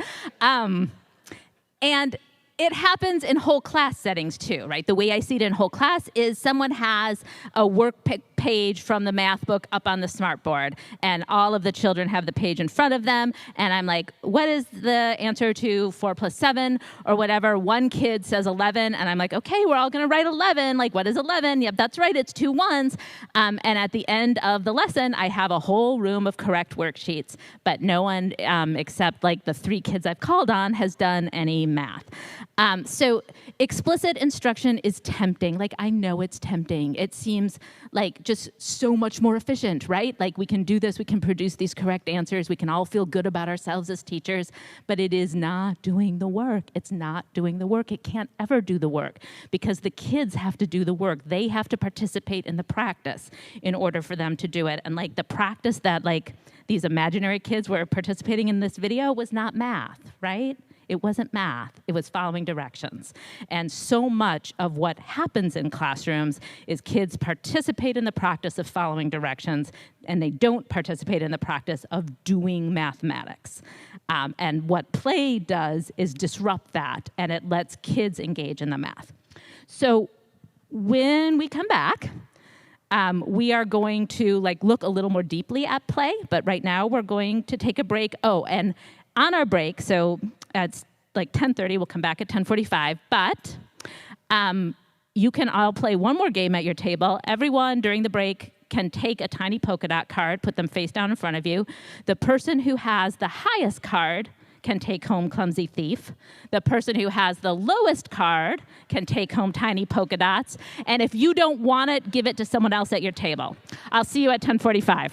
And it happens in whole class settings too, right? The way I see it in whole class is someone has a work page from the math book up on the smartboard, and all of the children have the page in front of them, and I'm like, what is the answer to 4 plus 7 or whatever? One kid says 11, and I'm like, okay, we're all going to write 11. Like, what is 11? Yep, that's right, it's 2 ones. And at the end of the lesson, I have a whole room of correct worksheets, but no one except like the 3 kids I've called on has done any math. So explicit instruction is tempting. Like, I know it's tempting. It seems like just so much more efficient, right? Like, we can do this, we can produce these correct answers, we can all feel good about ourselves as teachers, but it is not doing the work. It's not doing the work. It can't ever do the work because the kids have to do the work. They have to participate in the practice in order for them to do it. And like the practice that like these imaginary kids were participating in this video was not math, right? It wasn't math, it was following directions. And so much of what happens in classrooms is kids participate in the practice of following directions, and they don't participate in the practice of doing mathematics. And what play does is disrupt that, and it lets kids engage in the math. So when we come back, we are going to look a little more deeply at play, but right now we're going to take a break. Oh, and on our break, so it's like 10:30, we'll come back at 10:45, but you can all play one more game at your table. Everyone during the break can take a tiny polka dot card, put them face down in front of you. The person who has the highest card can take home Clumsy Thief. The person who has the lowest card can take home Tiny Polka Dots. And if you don't want it, give it to someone else at your table. I'll see you at 10:45.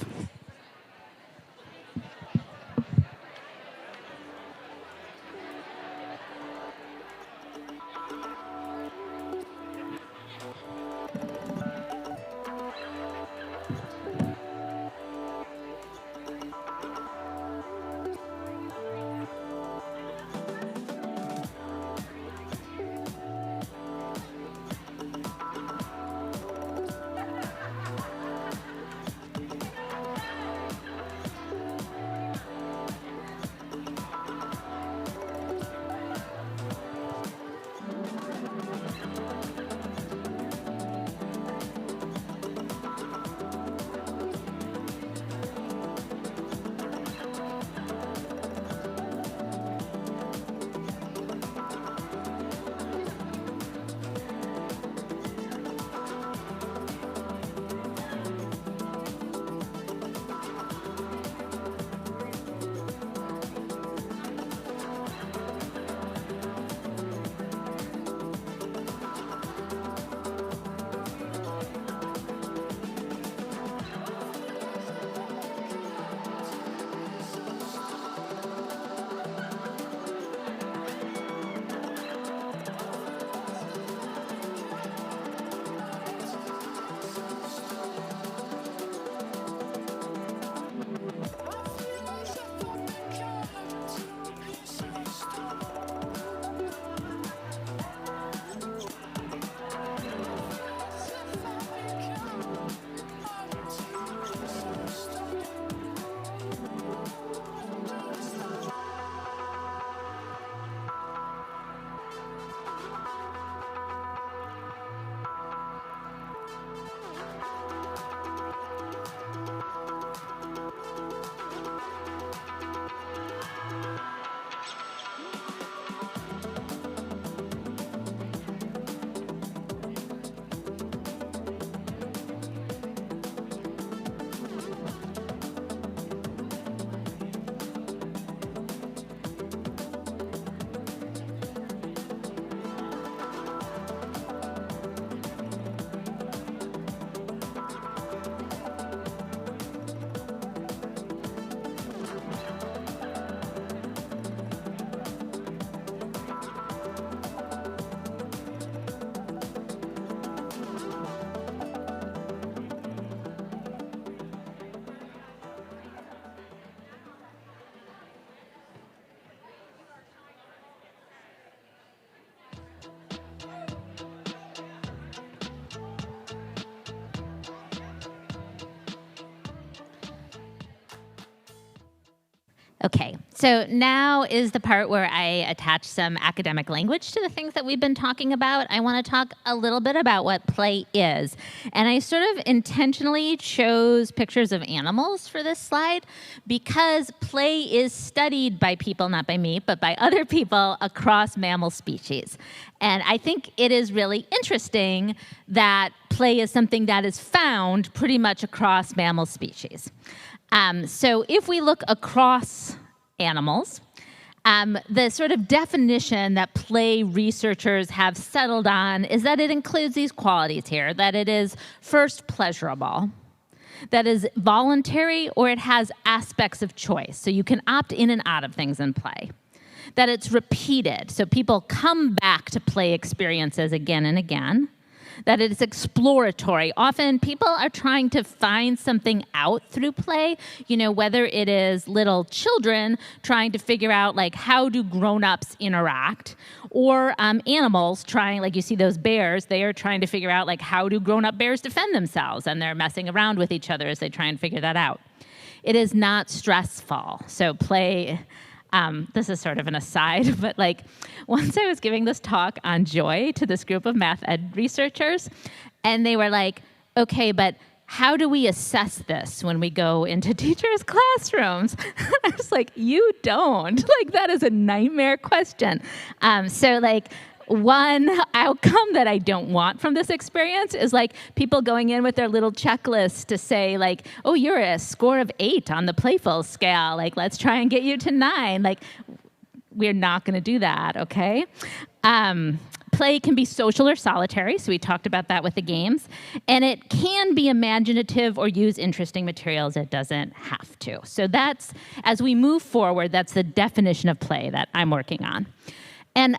Okay, so now is the part where I attach some academic language to the things that we've been talking about. I want to talk a little bit about what play is. And I sort of intentionally chose pictures of animals for this slide because play is studied by people, not by me, but by other people across mammal species. And I think it is really interesting that play is something that is found pretty much across mammal species. So if we look across animals, the sort of definition that play researchers have settled on is that it includes these qualities here, that it is first pleasurable, that is voluntary, or it has aspects of choice. So you can opt in and out of things in play. That it's repeated, so people come back to play experiences again and again. That it is exploratory. Often people are trying to find something out through play, whether it is little children trying to figure out like how do grown-ups interact, or animals trying, like you see those bears, they are trying to figure out like how do grown-up bears defend themselves, and they're messing around with each other as they try and figure that out. It is not stressful, so play. This is sort of an aside, but like once I was giving this talk on joy to this group of math ed researchers, and they were like, okay, but how do we assess this when we go into teachers' classrooms? I was like, you don't. Like, that is a nightmare question. So like, one outcome that I don't want from this experience is like people going in with their little checklist to say like, oh, you're a score of 8 on the playful scale. Like, let's try and get you to 9. Like, we're not going to do that, okay? Play can be social or solitary, so we talked about that with the games. And it can be imaginative or use interesting materials. It doesn't have to. So that's, as we move forward, that's the definition of play that I'm working on. And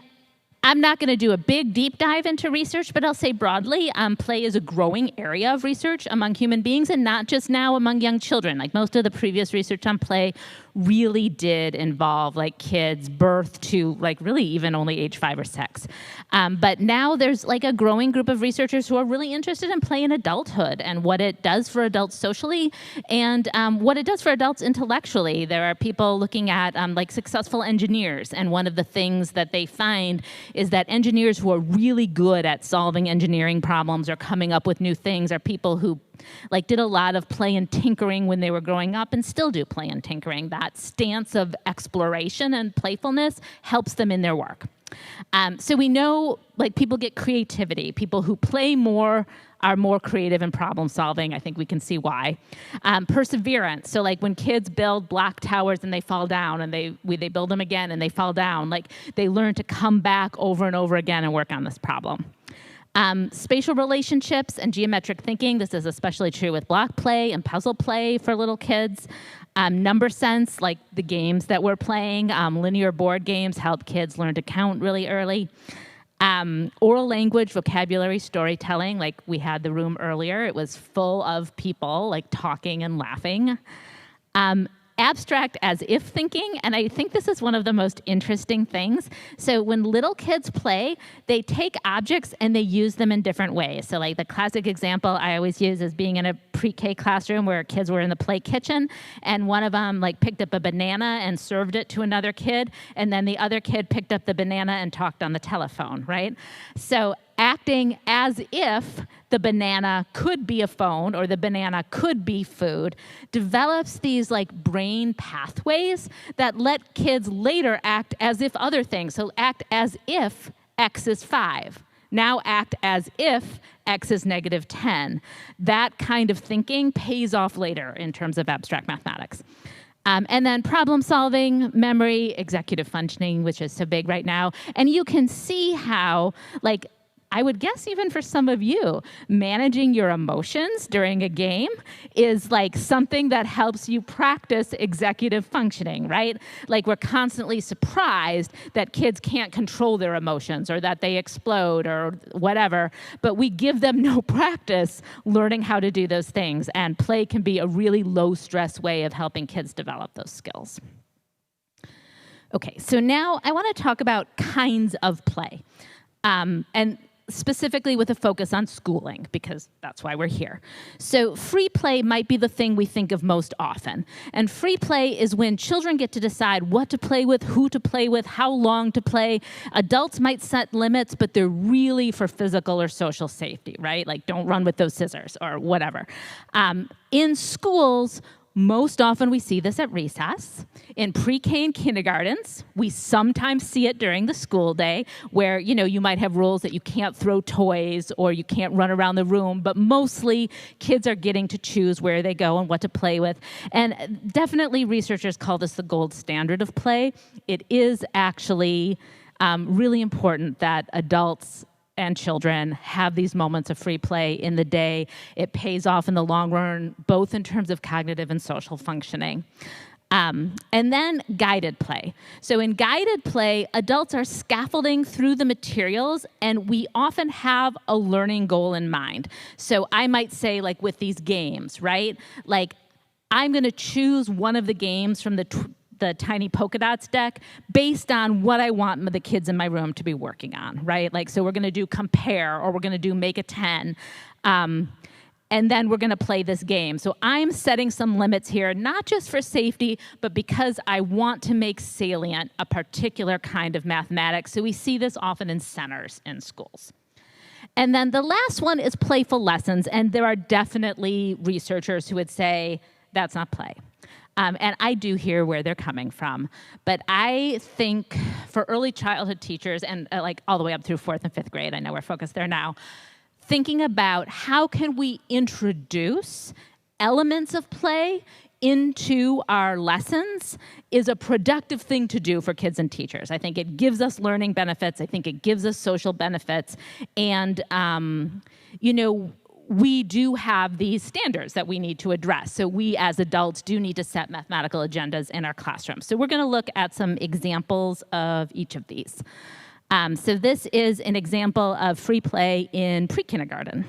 I'm not going to do a big deep dive into research, but I'll say broadly, play is a growing area of research among human beings, and not just now among young children. Like most of the previous research on play really did involve like kids birth to like really even only age 5 or 6. But now there's like a growing group of researchers who are really interested in play in adulthood and what it does for adults socially and what it does for adults intellectually. There are people looking at like successful engineers, and one of the things that they find is that engineers who are really good at solving engineering problems or coming up with new things are people who like did a lot of play and tinkering when they were growing up and still do play and tinkering. That stance of exploration and playfulness helps them in their work. So we know like people get creativity. People who play more are more creative in problem solving. I think we can see why. Perseverance. So like when kids build block towers and they fall down and they build them again and they fall down, like they learn to come back over and over again and work on this problem. Spatial relationships and geometric thinking. This is especially true with block play and puzzle play for little kids. Number sense, like the games that we're playing. Linear board games help kids learn to count really early. Oral language, vocabulary, storytelling. Like we had the room earlier. It was full of people like talking and laughing. Abstract as if thinking, and I think this is one of the most interesting things. So when little kids play, they take objects and they use them in different ways. So like the classic example I always use is being in a pre-K classroom where kids were in the play kitchen, and one of them like picked up a banana and served it to another kid, and then the other kid picked up the banana and talked on the telephone, right? So acting as if the banana could be a phone or the banana could be food develops these like brain pathways that let kids later act as if other things. So act as if X is 5. Now act as if X is -10. That kind of thinking pays off later in terms of abstract mathematics. And then problem solving, memory, executive functioning, which is so big right now. And you can see how, like, I would guess even for some of you, managing your emotions during a game is like something that helps you practice executive functioning, right? Like we're constantly surprised that kids can't control their emotions or that they explode or whatever, but we give them no practice learning how to do those things, and play can be a really low stress way of helping kids develop those skills. Okay, so now I want to talk about kinds of play. And specifically with a focus on schooling, because that's why we're here. So free play might be the thing we think of most often. And free play is when children get to decide what to play with, who to play with, how long to play. Adults might set limits, but they're really for physical or social safety, right? Like, don't run with those scissors or whatever. In schools, most often we see this at recess. In pre-K and kindergartens, we sometimes see it during the school day where, you might have rules that you can't throw toys or you can't run around the room, but mostly kids are getting to choose where they go and what to play with. And definitely researchers call this the gold standard of play. It is actually really important that adults and children have these moments of free play in the day. It pays off in the long run, both in terms of cognitive and social functioning. And then guided play. So in guided play, adults are scaffolding through the materials, and we often have a learning goal in mind. So I might say, like with these games, right? Like, I'm going to choose one of the games from the Tiny Polka Dots deck based on what I want the kids in my room to be working on, right? Like, so we're going to do compare, or we're going to do make a 10. And then we're going to play this game. So I'm setting some limits here, not just for safety, but because I want to make salient a particular kind of mathematics. So we see this often in centers in schools. And then the last one is playful lessons. And there are definitely researchers who would say that's not play. And I do hear where they're coming from. But I think for early childhood teachers, and like all the way up through 4th and 5th grade, I know we're focused there now, thinking about how can we introduce elements of play into our lessons is a productive thing to do for kids and teachers. I think it gives us learning benefits. I think it gives us social benefits. And, we do have these standards that we need to address. So we as adults do need to set mathematical agendas in our classrooms. So we're going to look at some examples of each of these. So this is an example of free play in pre-kindergarten.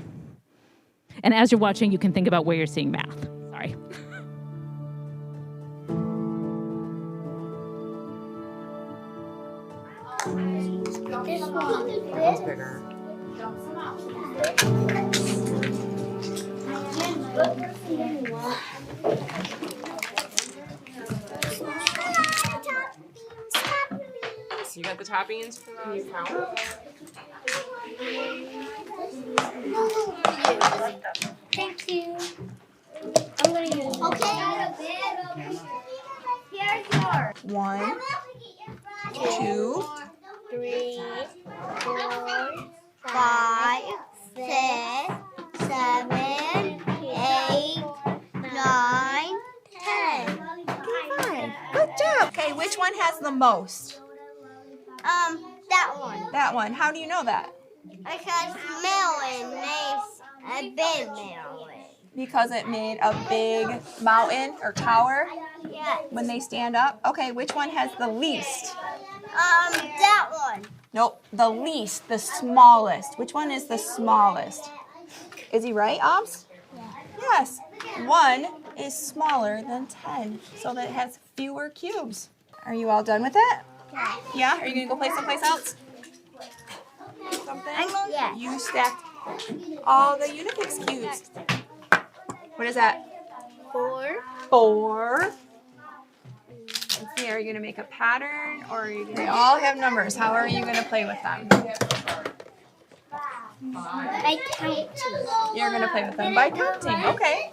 And as you're watching, you can think about where you're seeing math. Sorry. This bigger. You got the toppings for the count? Thank you. I'm gonna use it. Okay. Here's yours. 1, 2, 3, 4, 5, 6, 7, 8, 9, 10. Good job. Okay, which one has the most? That one. That one. How do you know that? Because Melon makes a big melon. Because it made a big mountain or tower Yes. when they stand up. Okay, which one has the least? That one. Nope, the least, the smallest. Which one is the smallest? Is he right, Obs? Yeah. Yes. 1 is smaller than 10, so that it has fewer cubes. Are you all done with it? Yeah. Yeah? Are you going to go play someplace else? Something? Yes. You stacked all the Unifix cubes. What is that? 4. 4. Let's see, are you going to make a pattern or are you going to... They all have numbers. How are you going to play with them? By counting. You're going to play with them by counting. Okay.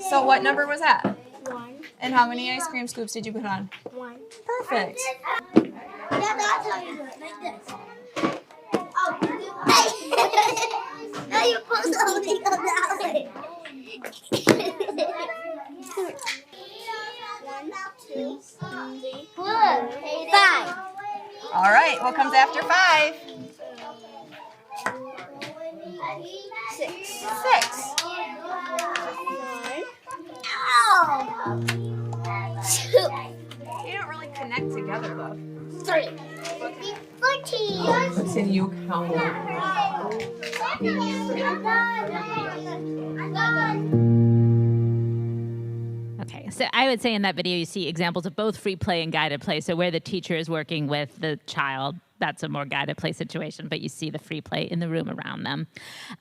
So what number was that? 1. And how many ice cream scoops did you put on? 1. Perfect. That's how you do it, like this. Oh, no, you're supposed to only go that way. 1, 2, 3, 4, 5. All right, what comes after 5? 6. 6. 1. 2. They don't really connect together, though. 3. 14. Can you count? Okay, so I would say in that video you see examples of both free play and guided play. So where the teacher is working with the child that's a more guided play situation, but you see the free play in the room around them.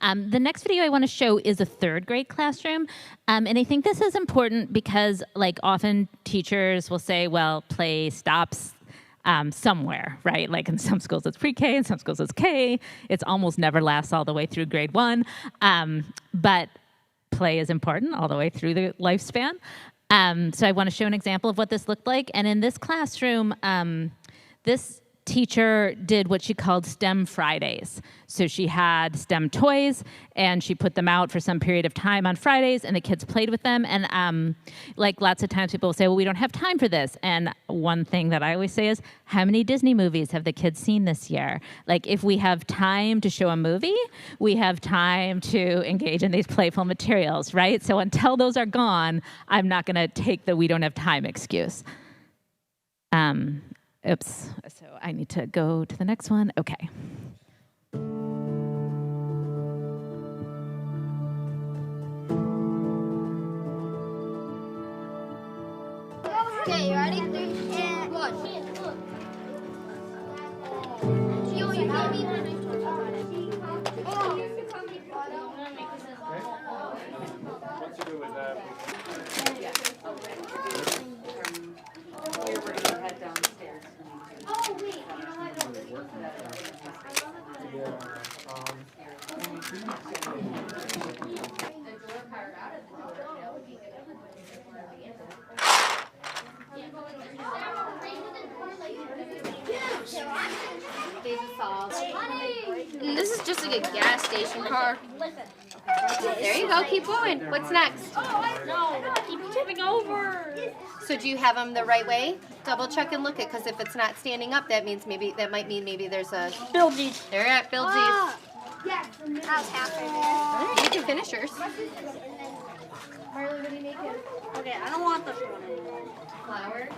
The next video I want to show is a third grade classroom. And I think this is important because like often teachers will say, well, play stops somewhere, right? Like in some schools it's pre-K, in some schools it's K. It's almost never lasts all the way through grade 1. But play is important all the way through the lifespan. So I want to show an example of what this looked like. And in this classroom, this teacher did what she called STEM Fridays. So she had STEM toys, and she put them out for some period of time on Fridays, and the kids played with them. And like lots of times people will say, well, we don't have time for this. And one thing that I always say is, how many Disney movies have the kids seen this year? Like if we have time to show a movie, we have time to engage in these playful materials, right? So until those are gone, I'm not going to take the we don't have time excuse. Oops, so I need to go to the next one. Okay. Okay, you ready? 3, 2, 1. You got me. What to do with that? Oh, wait. And this is just like a gas station car. There you go. Keep going. What's next? No, keep tipping over. So do you have them the right way? Double check and look it, because if it's not standing up, that might mean maybe there's a Build these. There you're at. Build these. Yes, how's happening? All right, you can finish yours. Marley, what do you make it? Okay, I don't want this one anymore. Flower.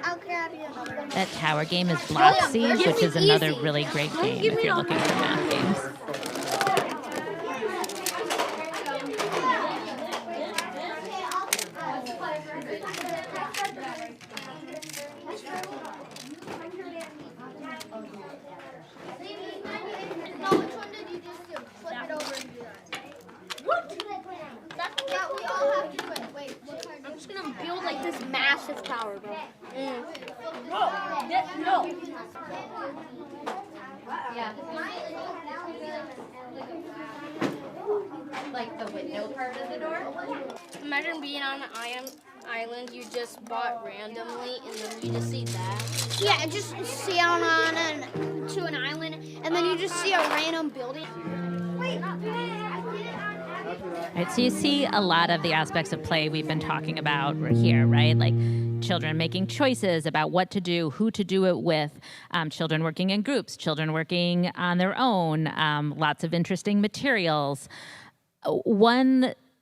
I'll grab you another one. That tower game is Block Siege, which is another Easy. really great game if you're looking for math games. I'm just gonna build like this massive tower, bro. No. Yeah. Like the window part of the door? Imagine being on an island you just bought randomly, and then you just see that. Yeah, just sail to an island, and then you just see a random building. Wait. Right, so you see a lot of the aspects of play we've been talking about here, right? Like children making choices about what to do, who to do it with, children working in groups, children working on their own, lots of interesting materials.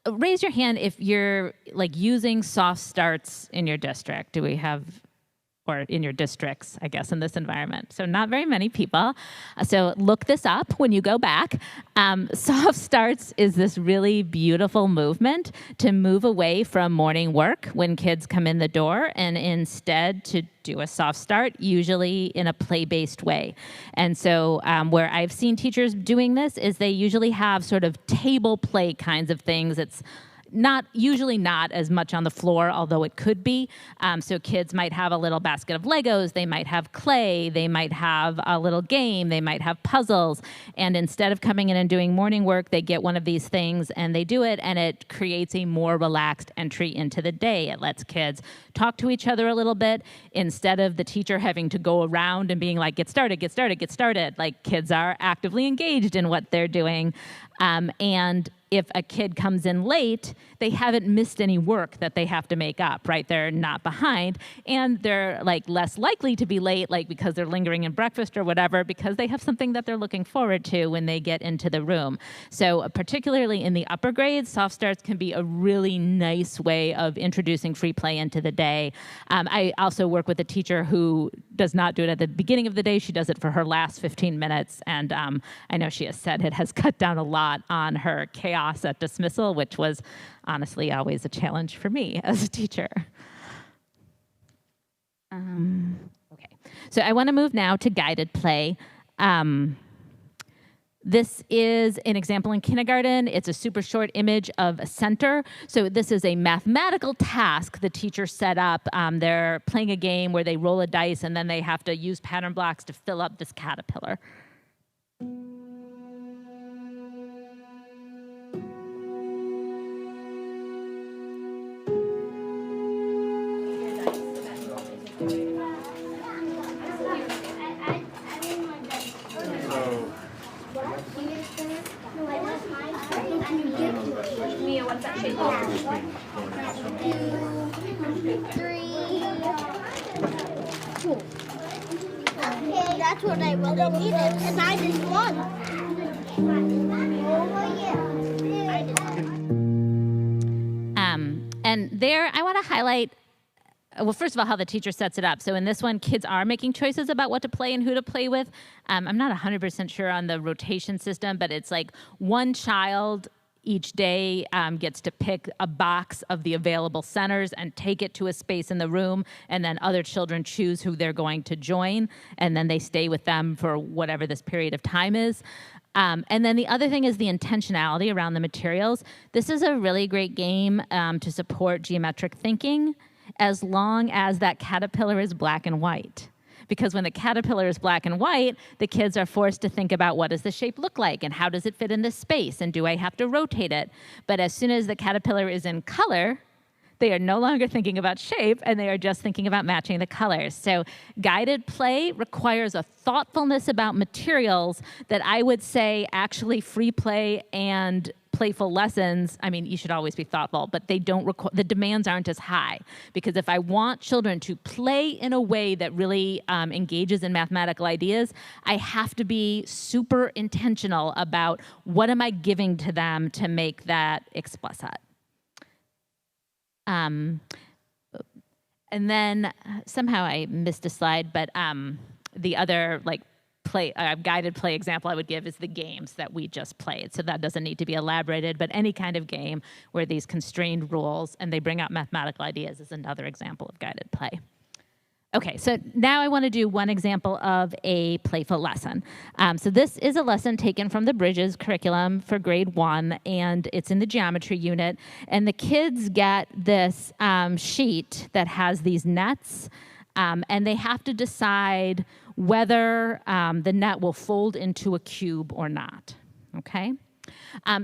Raise your hand if you're like using soft starts in your district. Do we have, or in your districts, I guess, in this environment? So not very many people. So look this up when you go back. Soft starts is this really beautiful movement to move away from morning work when kids come in the door and instead to do a soft start, usually in a play-based way. And so where I've seen teachers doing this is they usually have sort of table play kinds of things. It's usually not as much on the floor, although it could be. So kids might have a little basket of Legos, they might have clay, they might have a little game, they might have puzzles. And instead of coming in and doing morning work, they get one of these things and they do it, and it creates a more relaxed entry into the day. It lets kids talk to each other a little bit instead of the teacher having to go around and being like, get started, get started, get started. Like kids are actively engaged in what they're doing. And if a kid comes in late, they haven't missed any work that they have to make up, right? They're not behind, and they're like less likely to be late, like because they're lingering in breakfast or whatever, because they have something that they're looking forward to when they get into the room. So particularly in the upper grades, soft starts can be a really nice way of introducing free play into the day. I also work with a teacher who does not do it at the beginning of the day. She does it for her last 15 minutes, and I know she has said it has cut down a lot on her chaos at dismissal, which was honestly always a challenge for me as a teacher. Okay, So I want to move now to guided play. This is an example in kindergarten. It's a super short image of a center. So this is a mathematical task the teacher set up. They're playing a game where they roll a dice and then they have to use pattern blocks to fill up this caterpillar. Mia, what's that shape? 2, 3. Okay, that's what I really needed, and I just won. And there, I want to highlight, well, first of all, how the teacher sets it up. So in this one, kids are making choices about what to play and who to play with. I'm not 100% sure on the rotation system, but it's like one child each day gets to pick a box of the available centers and take it to a space in the room, and then other children choose who they're going to join, and then they stay with them for whatever this period of time is. And then the other thing is the intentionality around the materials. This is a really great game to support geometric thinking, as long as that caterpillar is black and white. Because when the caterpillar is black and white, the kids are forced to think about what does the shape look like and how does it fit in this space and do I have to rotate it? But as soon as the caterpillar is in color, they are no longer thinking about shape and they are just thinking about matching the colors. So guided play requires a thoughtfulness about materials that I would say actually free play and playful lessons, I mean, you should always be thoughtful, but they don't the demands aren't as high. Because if I want children to play in a way that really engages in mathematical ideas, I have to be super intentional about what am I giving to them to make that explicit. And then somehow I missed a slide, but the other guided play example I would give is the games that we just played. So that doesn't need to be elaborated, but any kind of game where these constrained rules and they bring out mathematical ideas is another example of guided play. Okay, so now I want to do one example of a playful lesson. So this is a lesson taken from the Bridges curriculum for grade 1, and it's in the geometry unit. And the kids get this sheet that has these nets, and they have to decide whether the net will fold into a cube or not, okay?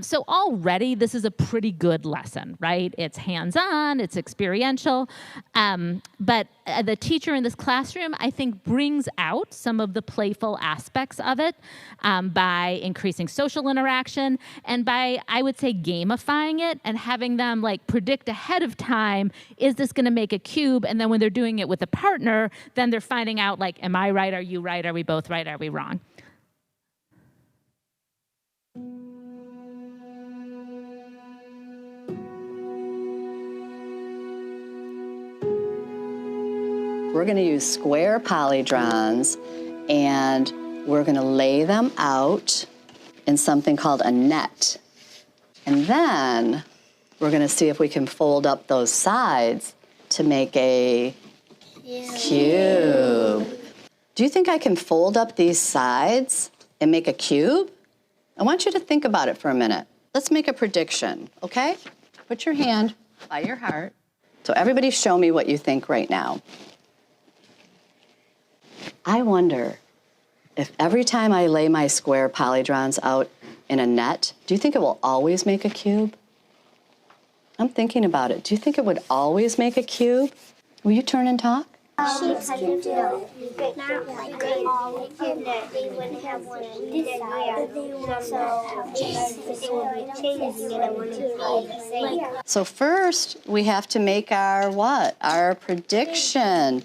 So already this is a pretty good lesson, right? It's hands-on, it's experiential, but the teacher in this classroom, I think, brings out some of the playful aspects of it by increasing social interaction and by, I would say, gamifying it and having them like predict ahead of time, is this gonna make a cube? And then when they're doing it with a partner, then they're finding out like, am I right? Are you right? Are we both right? Are we wrong? We're going to use square polydrons and we're going to lay them out in something called a net. And then we're going to see if we can fold up those sides to make a cube. Do you think I can fold up these sides and make a cube? I want you to think about it for a minute. Let's make a prediction, okay? Put your hand by your heart. So everybody show me what you think right now. I wonder if every time I lay my square polydrons out in a net, do you think it will always make a cube? I'm thinking about it. Do you think it would always make a cube? Will you turn and talk? Shapes can do it, but not like they all can. They wouldn't have one on this side. So first, we have to make our what? Our prediction.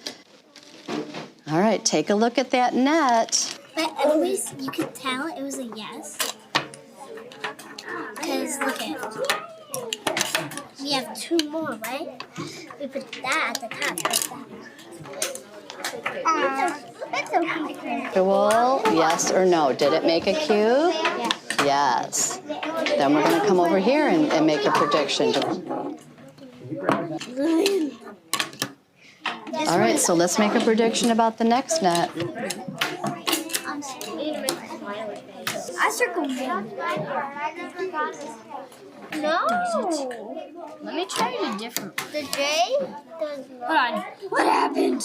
All right, take a look at that net. But at least you could tell it was a yes. Because look at, we have 2 more, right? We put that at the top. That's okay. Cool. Yes or no? Did it make a cube? Yes. Then we're going to come over here and make a prediction. All right, so let's make a prediction about the next net. I circled one. No. Let me try a different one. The J does not. Hold on. What happened?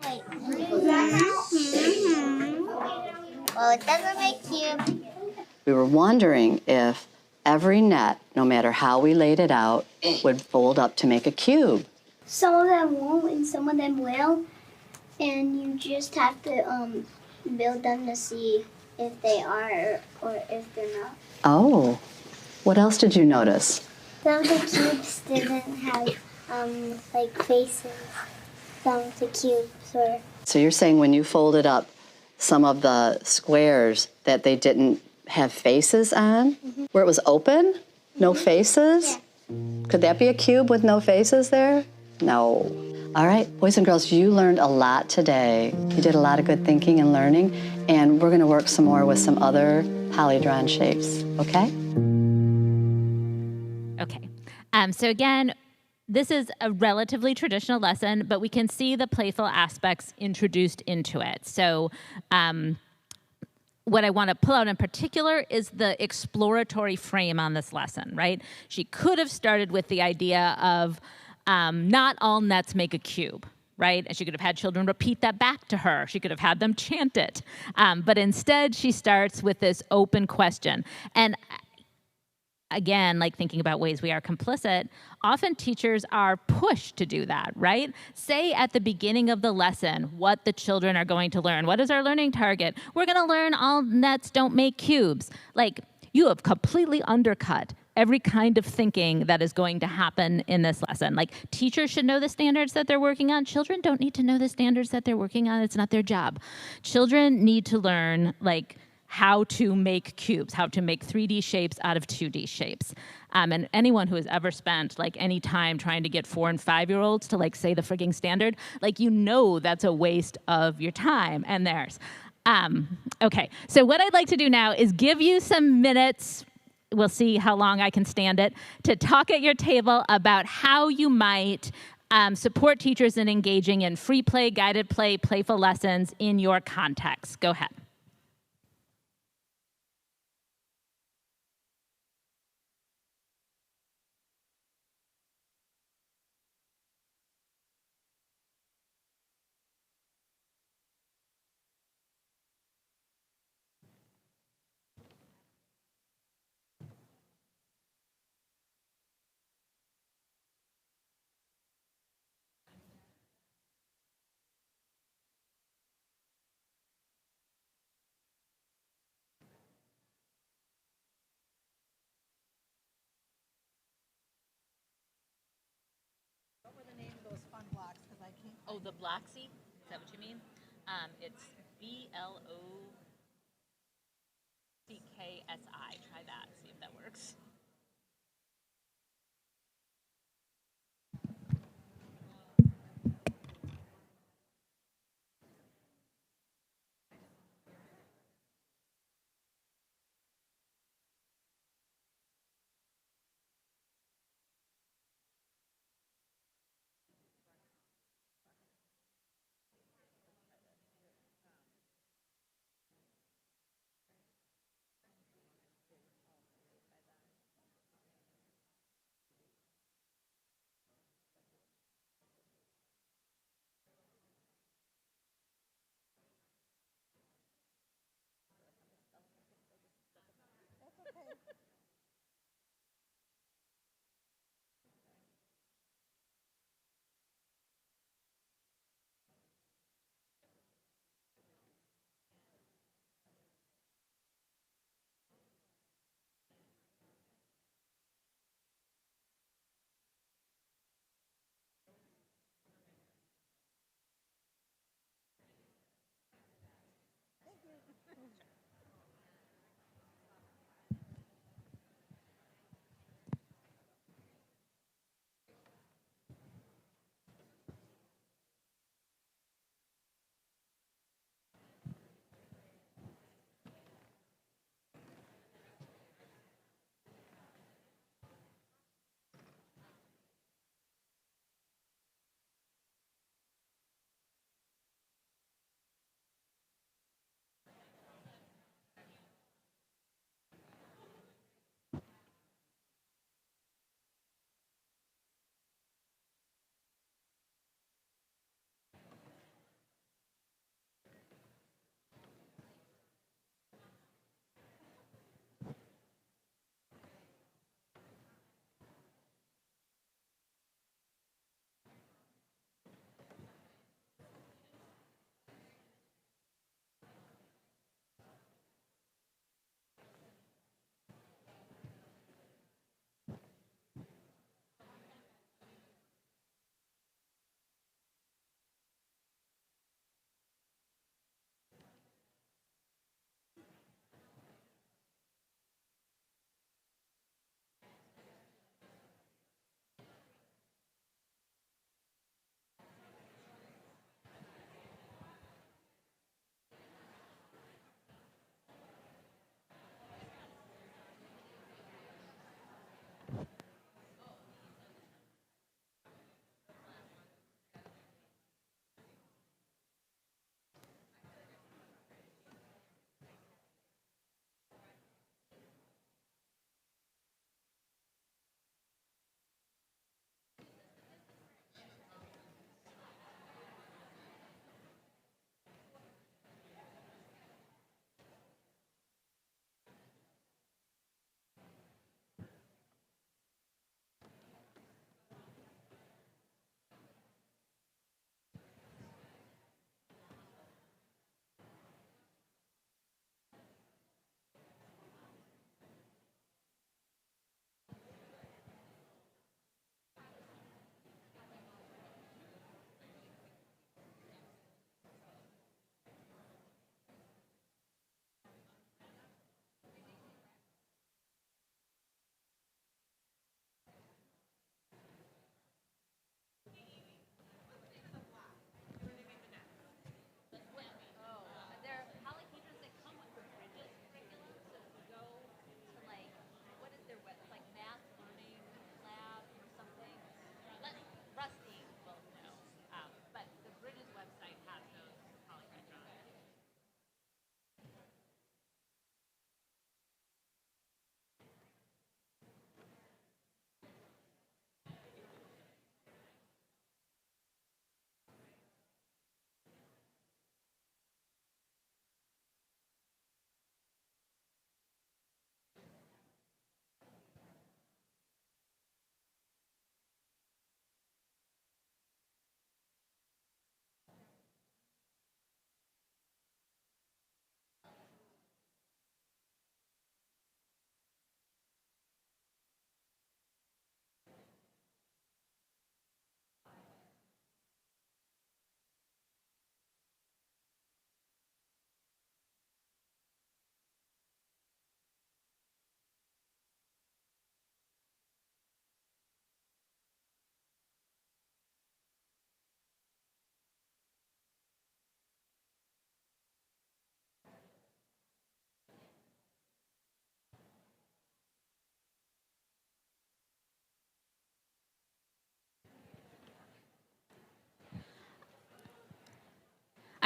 Wait. Well, it doesn't make cube. We were wondering if every net, no matter how we laid it out, would fold up to make a cube. Some of them won't and some of them will. And you just have to build them to see if they are or if they're not. Oh, what else did you notice? Some of the cubes didn't have like faces. Some of the cubes were. So you're saying when you folded up some of the squares that they didn't have faces on? Where it was open? No faces? Yeah. Could that be a cube with no faces there? No. All right, boys and girls, you learned a lot today. You did a lot of good thinking and learning, and we're going to work some more with some other polydrawn shapes, okay? Okay. So again, this is a relatively traditional lesson, but we can see the playful aspects introduced into it. So what I want to pull out in particular is the exploratory frame on this lesson, right? She could have started with the idea of not all nets make a cube, right? And she could have had children repeat that back to her. She could have had them chant it. But instead, she starts with this open question. And again, like thinking about ways we are complicit, often teachers are pushed to do that, right? Say at the beginning of the lesson what the children are going to learn. What is our learning target? We're going to learn all nets don't make cubes. Like, you have completely undercut every kind of thinking that is going to happen in this lesson. Like, teachers should know the standards that they're working on. Children don't need to know the standards that they're working on. It's not their job. Children need to learn, like, how to make cubes, how to make 3D shapes out of 2D shapes. And anyone who has ever spent like any time trying to get 4- and 5-year-olds to like say the frigging standard, like, you know that's a waste of your time and theirs. Okay, so what I'd like to do now is give you some minutes, we'll see how long I can stand it, to talk at your table about how you might support teachers in engaging in free play, guided play, playful lessons in your context. Go ahead. Oh, the Bloxy? Is that what you mean? It's BLOCKSI. Try that, see if that works.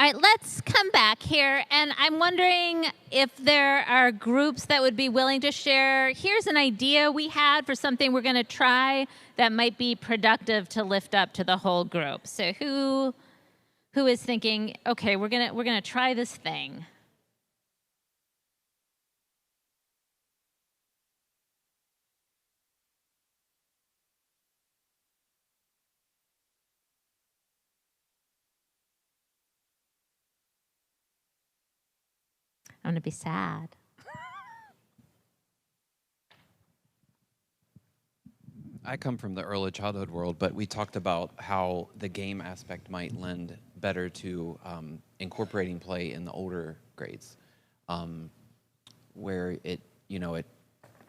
All right, let's come back here. And I'm wondering if there are groups that would be willing to share. Here's an idea we had for something we're going to try that might be productive to lift up to the whole group. So who is thinking, okay, we're gonna try this thing? I'm gonna be sad. I come from the early childhood world, but we talked about how the game aspect might lend better to incorporating play in the older grades, where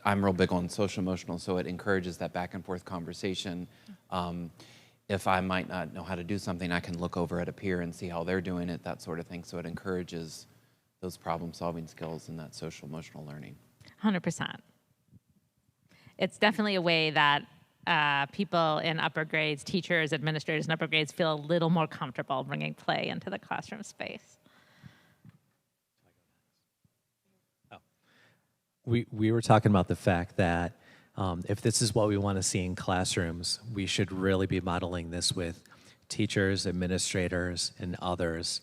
I'm real big on social emotional, so it encourages that back and forth conversation. If I might not know how to do something, I can look over at a peer and see how they're doing it, that sort of thing. So it encourages those problem-solving skills and that social emotional learning. 100%. It's definitely a way that people in upper grades, teachers, administrators in upper grades feel a little more comfortable bringing play into the classroom space. We were talking about the fact that if this is what we want to see in classrooms, we should really be modeling this with teachers, administrators, and others,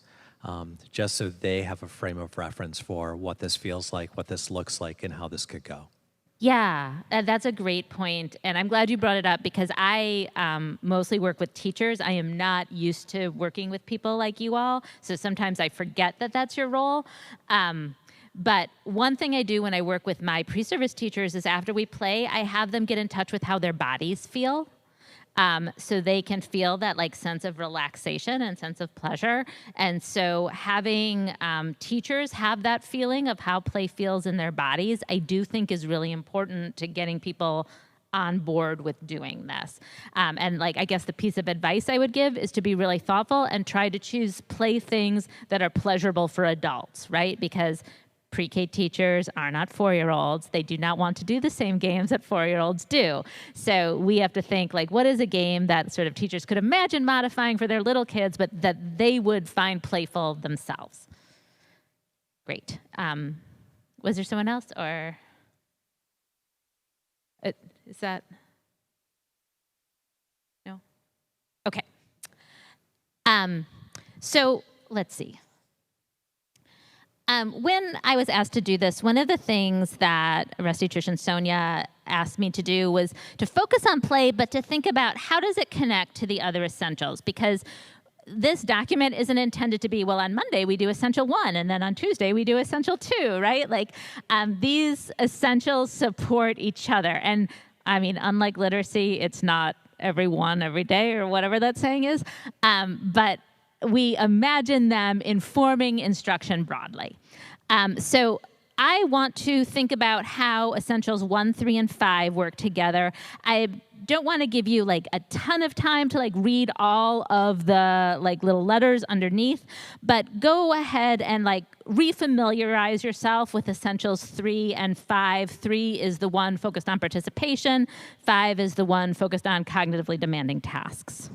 just so they have a frame of reference for what this feels like, what this looks like, and how this could go. Yeah, that's a great point. And I'm glad you brought it up because I mostly work with teachers. I am not used to working with people like you all. So sometimes I forget that that's your role. But one thing I do when I work with my pre-service teachers is after we play, I have them get in touch with how their bodies feel. So they can feel that like sense of relaxation and sense of pleasure. And so having teachers have that feeling of how play feels in their bodies, I do think is really important to getting people on board with doing this. And like, I guess the piece of advice I would give is to be really thoughtful and try to choose play things that are pleasurable for adults, right? Because pre-K teachers are not 4-year-olds. They do not want to do the same games that 4-year-olds do. So we have to think like, what is a game that sort of teachers could imagine modifying for their little kids, but that they would find playful themselves? Great. Was there someone else or is that? No? Okay. So let's see. When I was asked to do this, one of the things that Restitution Sonia asked me to do was to focus on play, but to think about how does it connect to the other essentials? Because this document isn't intended to be, well, on Monday we do Essential 1, and then on Tuesday we do Essential 2, right? Like, these essentials support each other. And I mean, unlike literacy, it's not every one every day or whatever that saying is, but we imagine them informing instruction broadly. So I want to think about how Essentials 1, 3, and 5 work together. I don't want to give you like a ton of time to like read all of the like little letters underneath, but go ahead and like refamiliarize yourself with Essentials 3 and 5. 3 is the one focused on participation. 5 is the one focused on cognitively demanding tasks.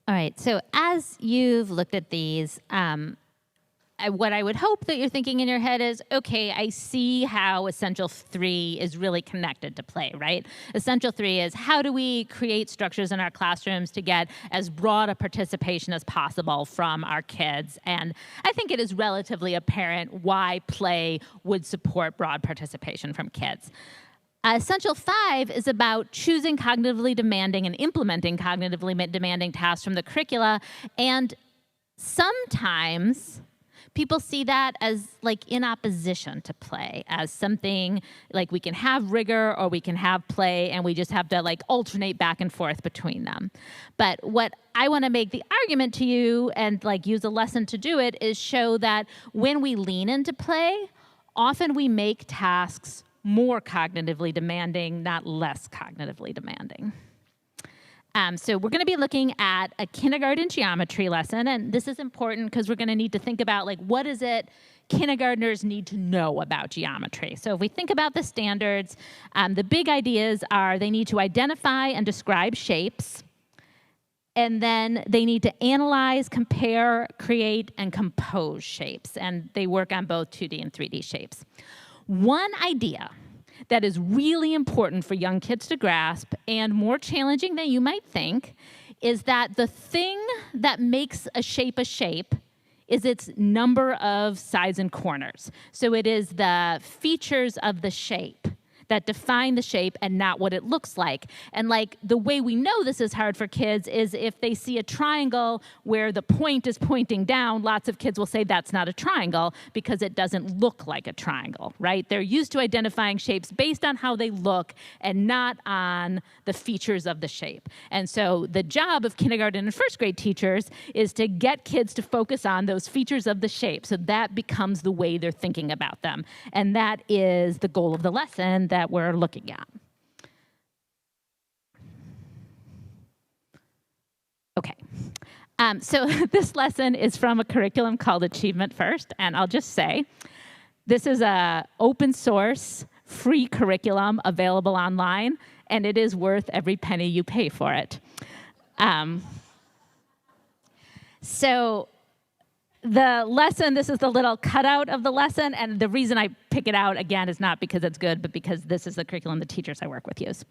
All right, so as you've looked at these, what I would hope that you're thinking in your head is, okay, I see how Essential 3 is really connected to play, right? Essential 3 is how do we create structures in our classrooms to get as broad a participation as possible from our kids? And I think it is relatively apparent why play would support broad participation from kids. Essential 5 is about choosing cognitively demanding and implementing cognitively demanding tasks from the curricula. And sometimes people see that as like in opposition to play, as something like we can have rigor or we can have play and we just have to like alternate back and forth between them. But what I want to make the argument to you and like use a lesson to do it is show that when we lean into play, often we make tasks more cognitively demanding, not less cognitively demanding. So we're going to be looking at a kindergarten geometry lesson, and this is important because we're going to need to think about like what is it kindergartners need to know about geometry. So if we think about the standards, the big ideas are they need to identify and describe shapes, and then they need to analyze, compare, create, and compose shapes, and they work on both 2D and 3D shapes. One idea that is really important for young kids to grasp and more challenging than you might think is that the thing that makes a shape is its number of sides and corners. So it is the features of the shape that define the shape and not what it looks like. And like the way we know this is hard for kids is if they see a triangle where the point is pointing down, lots of kids will say that's not a triangle because it doesn't look like a triangle, right? They're used to identifying shapes based on how they look and not on the features of the shape. And so the job of kindergarten and first grade teachers is to get kids to focus on those features of the shape. So that becomes the way they're thinking about them. And that is the goal of the lesson that we're looking at. Okay. So this lesson is from a curriculum called Achievement First, and I'll just say, this is a open source, free curriculum available online, and it is worth every penny you pay for it. So the lesson, this is the little cutout of the lesson, and the reason I pick it out, again, is not because it's good, but because this is the curriculum the teachers I work with use.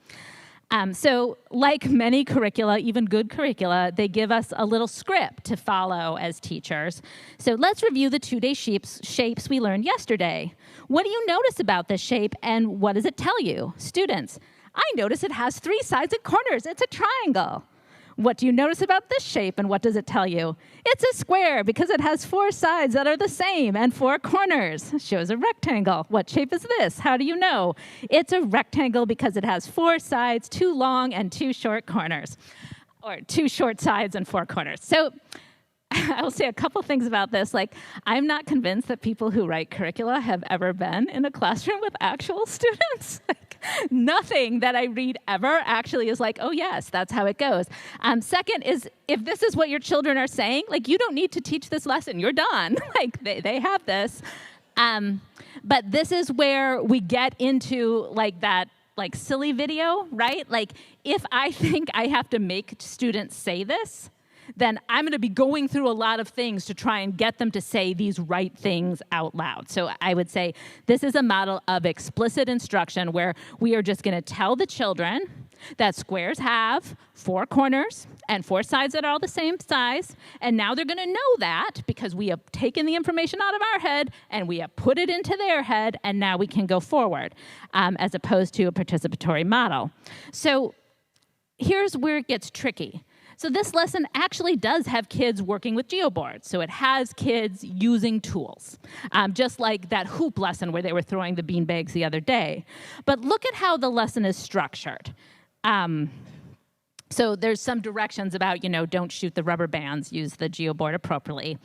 So like many curricula, even good curricula, they give us a little script to follow as teachers. So let's review the 2D shapes we learned yesterday. What do you notice about this shape, and what does it tell you? Students, I notice it has 3 sides and corners. It's a triangle. What do you notice about this shape, and what does it tell you? It's a square because it has 4 sides that are the same and 4 corners. It shows a rectangle. What shape is this? How do you know? It's a rectangle because it has 4 sides, 2 long and 2 short corners, or 2 short sides and 4 corners. So I will say a couple things about this. Like, I'm not convinced that people who write curricula have ever been in a classroom with actual students. Nothing that I read ever actually is like, oh yes, that's how it goes. Second is, if this is what your children are saying, like you don't need to teach this lesson, you're done. Like they have this. But this is where we get into like that like silly video, right? Like if I think I have to make students say this, then I'm going to be going through a lot of things to try and get them to say these right things out loud. So I would say this is a model of explicit instruction where we are just going to tell the children that squares have 4 corners and 4 sides that are all the same size. And now they're going to know that because we have taken the information out of our head and we have put it into their head, and now we can go forward as opposed to a participatory model. So here's where it gets tricky. So this lesson actually does have kids working with geoboards. So it has kids using tools, just like that hoop lesson where they were throwing the beanbags the other day. But look at how the lesson is structured. So there's some directions about, don't shoot the rubber bands, use the geoboard appropriately.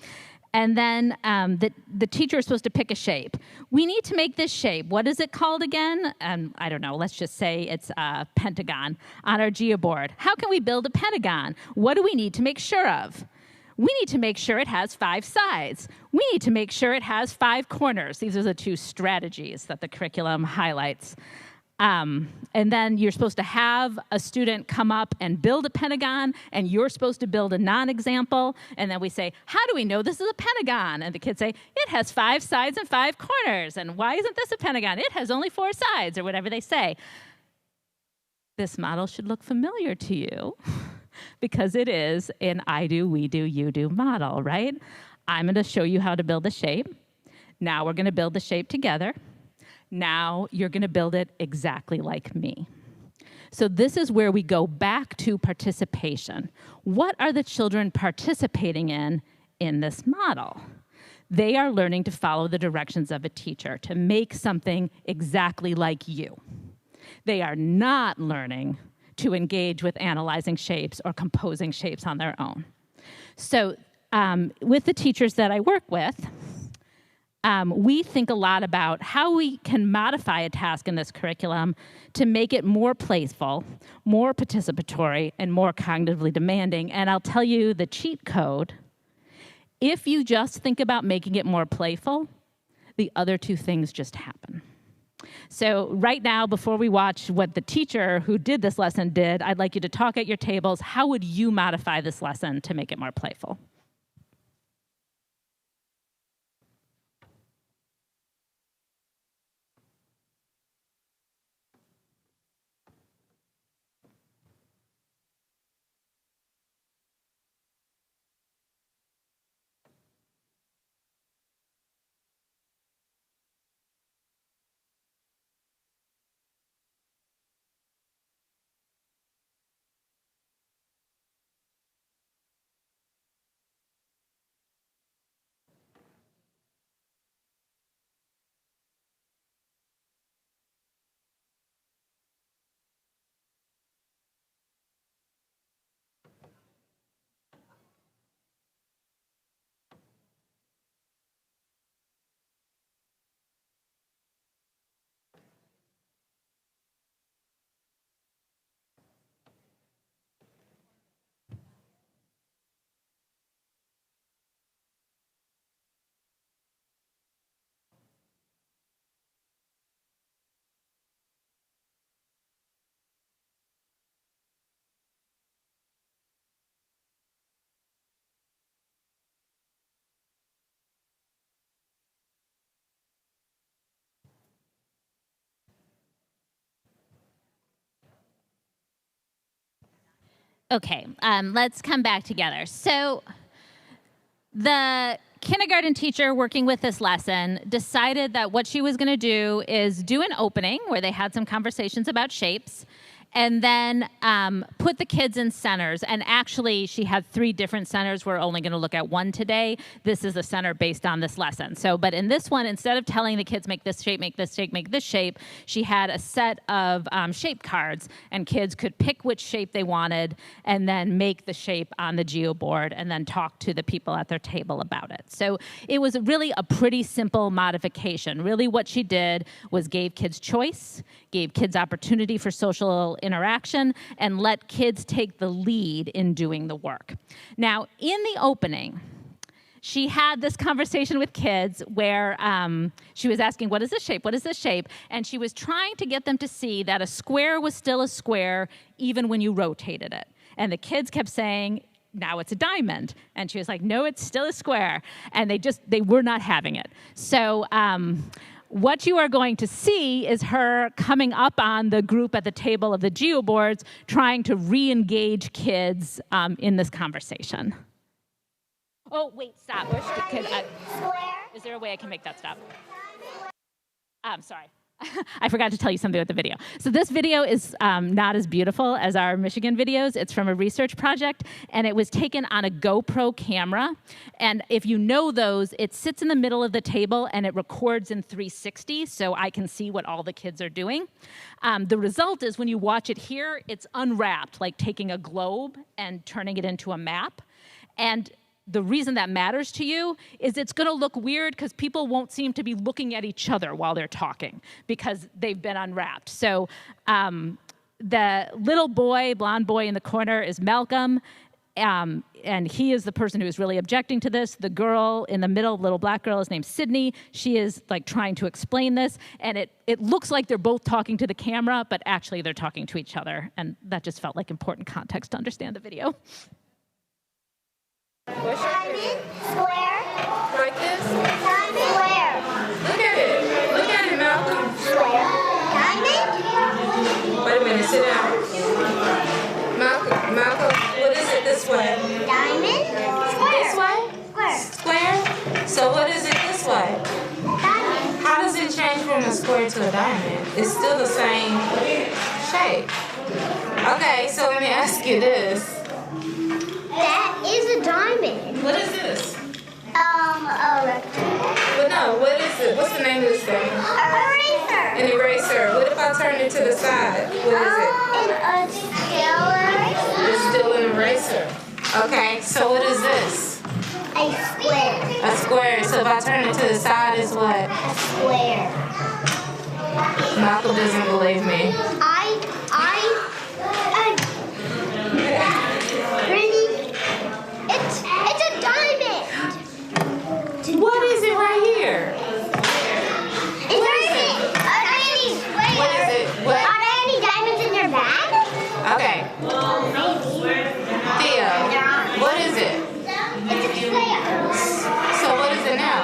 And then the teacher is supposed to pick a shape. We need to make this shape. What is it called again? I don't know. Let's just say it's a pentagon on our geoboard. How can we build a pentagon? What do we need to make sure of? We need to make sure it has 5 sides. We need to make sure it has 5 corners. These are the 2 strategies that the curriculum highlights. And then you're supposed to have a student come up and build a pentagon, and you're supposed to build a non-example. And then we say, how do we know this is a pentagon? And the kids say, it has 5 sides and 5 corners. And why isn't this a pentagon? It has only 4 sides, or whatever they say. This model should look familiar to you because it is an I do, we do, you do model, right? I'm going to show you how to build a shape. Now we're going to build the shape together. Now you're going to build it exactly like me. So this is where we go back to participation. What are the children participating in this model? They are learning to follow the directions of a teacher, to make something exactly like you. They are not learning to engage with analyzing shapes or composing shapes on their own. So with the teachers that I work with, we think a lot about how we can modify a task in this curriculum to make it more playful, more participatory, and more cognitively demanding. And I'll tell you the cheat code. If you just think about making it more playful, the other 2 things just happen. So right now, before we watch what the teacher who did this lesson did, I'd like you to talk at your tables. How would you modify this lesson to make it more playful? Okay, let's come back together. So the kindergarten teacher working with this lesson decided that what she was going to do is do an opening where they had some conversations about shapes, and then put the kids in centers. And actually, she had 3 different centers. We're only going to look at 1 today. This is a center based on this lesson. So, but in this one, instead of telling the kids, make this shape, make this shape, make this shape, she had a set of shape cards, and kids could pick which shape they wanted and then make the shape on the geoboard and then talk to the people at their table about it. So it was really a pretty simple modification. Really what she did was gave kids choice, gave kids opportunity for social interaction, and let kids take the lead in doing the work. Now, in the opening, she had this conversation with kids where she was asking, what is this shape? What is this shape? And she was trying to get them to see that a square was still a square even when you rotated it. And the kids kept saying, now it's a diamond. And she was like, no, it's still a square. And they were not having it. So what you are going to see is her coming up on the group at the table of the geoboards, trying to re-engage kids in this conversation. Oh, wait, stop. Is there a way I can make that stop? I'm sorry. I forgot to tell you something about the video. So this video is not as beautiful as our Michigan videos. It's from a research project, and it was taken on a GoPro camera. And if you know those, it sits in the middle of the table, and it records in 360, so I can see what all the kids are doing. The result is when you watch it here, it's unwrapped, like taking a globe and turning it into a map. And the reason that matters to you is it's going to look weird because people won't seem to be looking at each other while they're talking because they've been unwrapped. So the little boy, blonde boy in the corner is Malcolm, And he is the person who is really objecting to this. The girl in the middle, little black girl, is named Sydney. She is like trying to explain this, and it looks like they're both talking to the camera, but actually they're talking to each other, and that just felt like important context to understand the video. Diamond, square. Like this? Diamond, square. Look at it. Look at it, Malcolm. Square. Diamond. Wait a minute, sit down. Malcolm, what is it this way? Diamond, square. This way? Square. Square? So what is it this way? Diamond. How does it change from a square to a diamond? It's still the same shape. Okay, so let me ask you this. That is a diamond. What is this? A rectangle. But no, what is it? What's the name of this thing? Eraser. An eraser. What if I turn it to the side? What is it? It's still eraser. It's still an eraser. Okay, so what is this? A square. A square. So if I turn it to the side, it's what? A square. Malcolm doesn't believe me. Really? It's a diamond. What is it right here? Is there any square? What is it? What? Are there any diamonds in your bag? Okay. Theo, what is it? It's a square. So what is it now?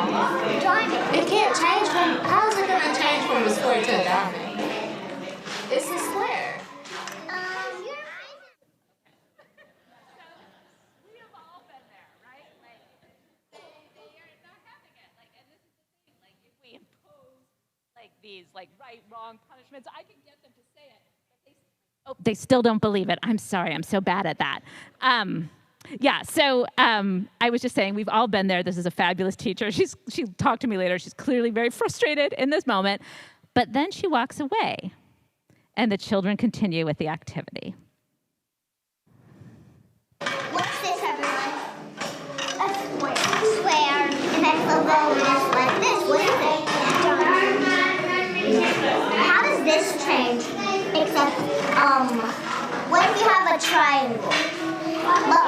Diamond. It can't change from, how is it going to change from a square to a diamond? It's a square. These like right, wrong punishments. I can get them to say it, but they still don't believe it. I'm sorry, I'm so bad at that. I was just saying we've all been there. This is a fabulous teacher. She talked to me later. She's clearly very frustrated in this moment, but then she walks away, and the children continue with the activity. What's this, everyone? A square. Square. And that's the road is like this. What is it? How does this change? Except, what if you have a triangle? But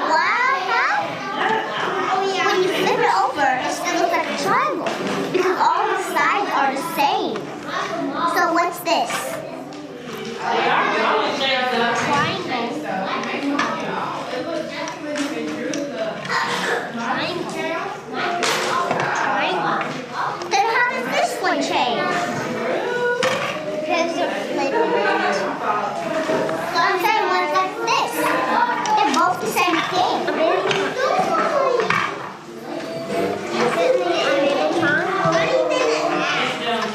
when you flip it over, it still looks like a triangle because all the sides are the same. So what's this? Triangle. Then how does this one change? Because of little bit. So I'm saying one's like this. They're both the same thing.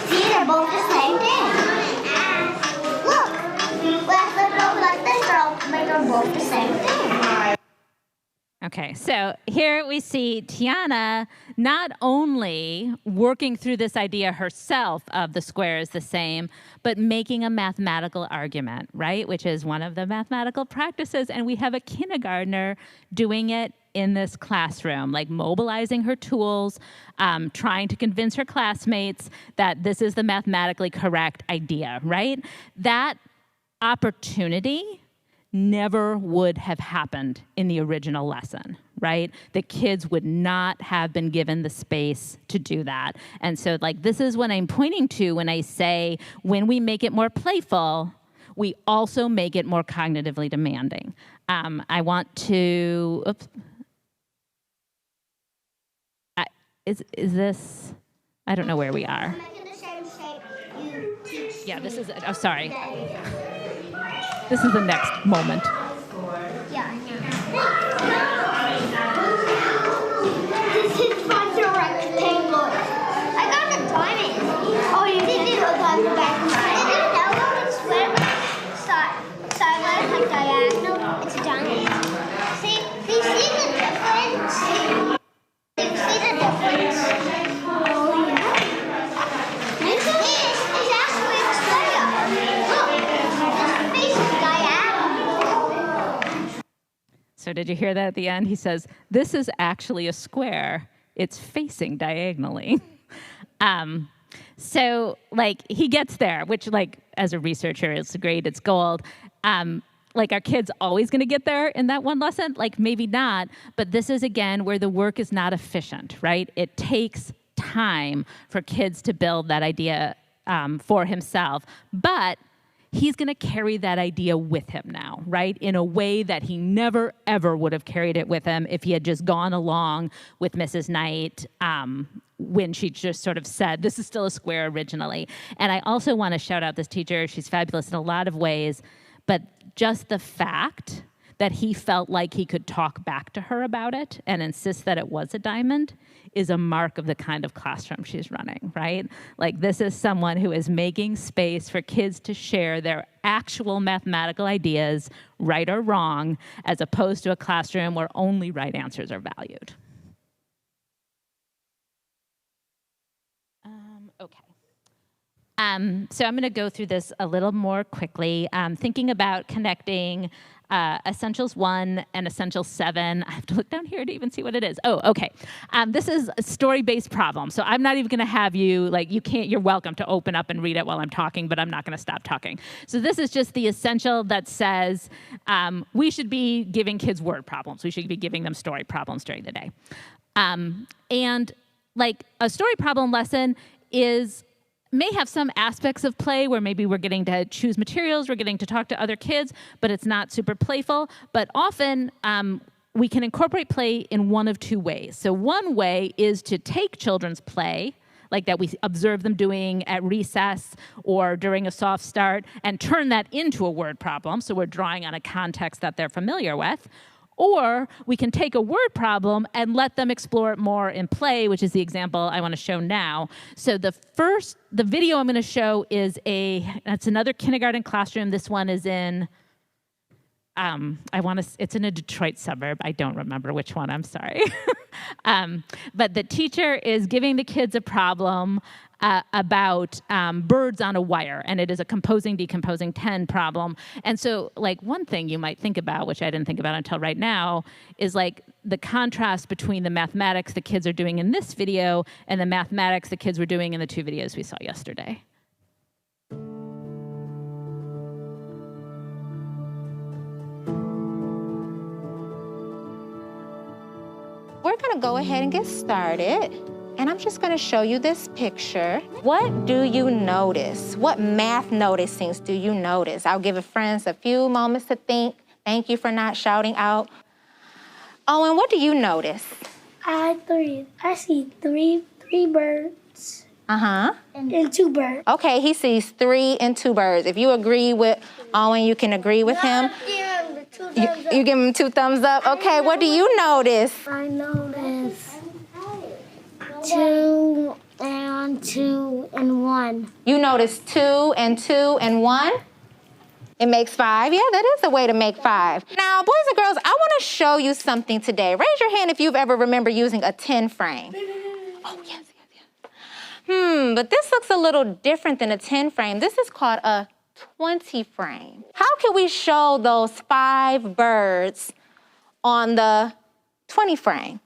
See, they're both the same thing. Look, when I flip it over like this, they're both the same thing. Okay, so here we see Tiana not only working through this idea herself of the square is the same, but making a mathematical argument, right? Which is one of the mathematical practices. And we have a kindergartner doing it in this classroom, like mobilizing her tools, trying to convince her classmates that this is the mathematically correct idea, right? That opportunity never would have happened in the original lesson, right? The kids would not have been given the space to do that. And so this is what I'm pointing to when I say, when we make it more playful, we also make it more cognitively demanding. I want to, is this, I don't know where we are. Yeah, this is, oh, sorry. This is the next moment. Yeah, this is like a rectangle. I got the diamond. Oh, you did it on the back side. Did you know when it's sideways, like diagonal? It's a diamond. See the difference? Do you see the difference? Oh, yeah. This is actually a square. Look, this face is diagonal. So did you hear that at the end? He says, this is actually a square. It's facing diagonally. So he gets there, which as a researcher, it's great, it's gold. like, are kids always going to get there in that one lesson? Like, maybe not. But this is, again, where the work is not efficient, right? It takes time for kids to build that idea for himself. But he's going to carry that idea with him now, right? In a way that he never, ever would have carried it with him if he had just gone along with Mrs. Knight when she just sort of said, this is still a square originally. And I also want to shout out this teacher. She's fabulous in a lot of ways. But just the fact that he felt like he could talk back to her about it and insist that it was a diamond is a mark of the kind of classroom she's running, right? Like, this is someone who is making space for kids to share their actual mathematical ideas, right or wrong, as opposed to a classroom where only right answers are valued. So I'm going to go through this a little more quickly, thinking about connecting Essentials 1 and Essentials 7. I have to look down here to even see what it is. Oh, okay. This is a story-based problem. So I'm not even going to have you, like, you're welcome to open up and read it while I'm talking, but I'm not going to stop talking. So this is just the essential that says we should be giving kids word problems. We should be giving them story problems during the day. And like, a story problem lesson may have some aspects of play where maybe we're getting to choose materials, we're getting to talk to other kids, but it's not super playful. But often we can incorporate play in one of two ways. So one way is to take children's play, like that we observe them doing at recess or during a soft start, and turn that into a word problem. So we're drawing on a context that they're familiar with. Or we can take a word problem and let them explore it more in play, which is the example I want to show now. So the video I'm going to show is that's another kindergarten classroom. This one is in, it's in a Detroit suburb. I don't remember which one, I'm sorry. But the teacher is giving the kids a problem about birds on a wire, and it is a composing, decomposing 10 problem. And so, like, one thing you might think about, which I didn't think about until right now, is like the contrast between the mathematics the kids are doing in this video and the mathematics the kids were doing in the two videos we saw yesterday. We're gonna go ahead and get started. And I'm just gonna show you this picture. What do you notice? What math noticings do you notice? I'll give friends a few moments to think. Thank you for not shouting out. Owen, what do you notice? I see three birds. Uh-huh. And 2 birds. Okay, he sees 3 and 2 birds. If you agree with Owen, you can agree with him. You give him 2 thumbs up. Okay, what do you notice? I notice 2 and 2 and 1. You notice 2 and 2 and 1? It makes 5. Yeah, that is a way to make 5. Now, boys and girls, I want to show you something today. Raise your hand if you've ever remembered using a 10 frame. Oh, yes. But this looks a little different than a 10 frame. This is called a 20 frame. How can we show those 5 birds on the 20 frame?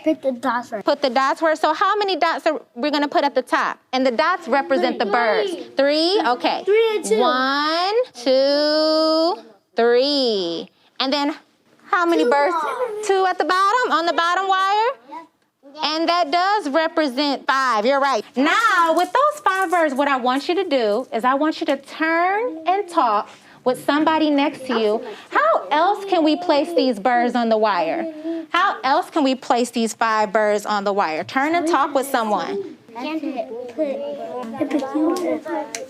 Put the dots where. Put the dots where. So how many dots are we going to put at the top? And the dots represent the birds. 3? Okay. 3 and 2. 1, 2, 3. And then how many birds? 2 at the bottom, on the bottom wire? And that does represent 5. You're right. Now, with those 5 birds, what I want you to do is I want you to turn and talk with somebody next to you. How else can we place these birds on the wire? How else can we place these 5 birds on the wire? Turn and talk with someone.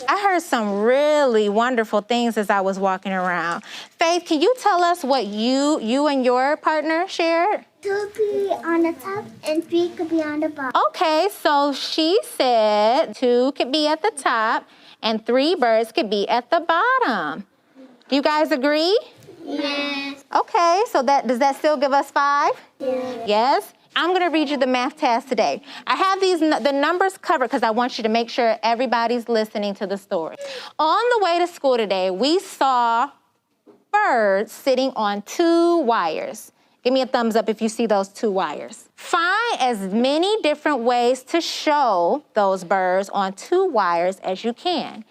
I heard some really wonderful things as I was walking around. Faith, can you tell us what you and your partner shared? 2 could be on the top and 3 could be on the bottom. Okay, so she said 2 could be at the top and 3 birds could be at the bottom. Do you guys agree? Yes. Okay, so does that still give us 5? Yes. Yes? I'm going to read you the math task today. I have the numbers covered because I want you to make sure everybody's listening to the story. On the way to school today, we saw birds sitting on 2 wires. Give me a thumbs up if you see those 2 wires. Find as many different ways to show those birds on 2 wires as you can.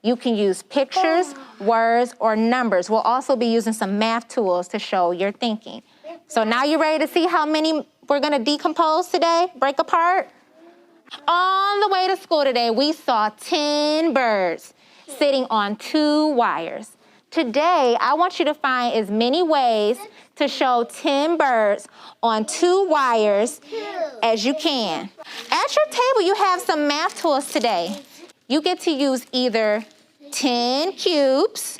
You can use pictures, words, or numbers. We'll also be using some math tools to show your thinking. So now you ready to see how many we're gonna decompose today, break apart? On the way to school today, we saw 10 birds sitting on 2 wires. Today, I want you to find as many ways to show 10 birds on 2 wires as you can. At your table, you have some math tools today. You get to use either 10 cubes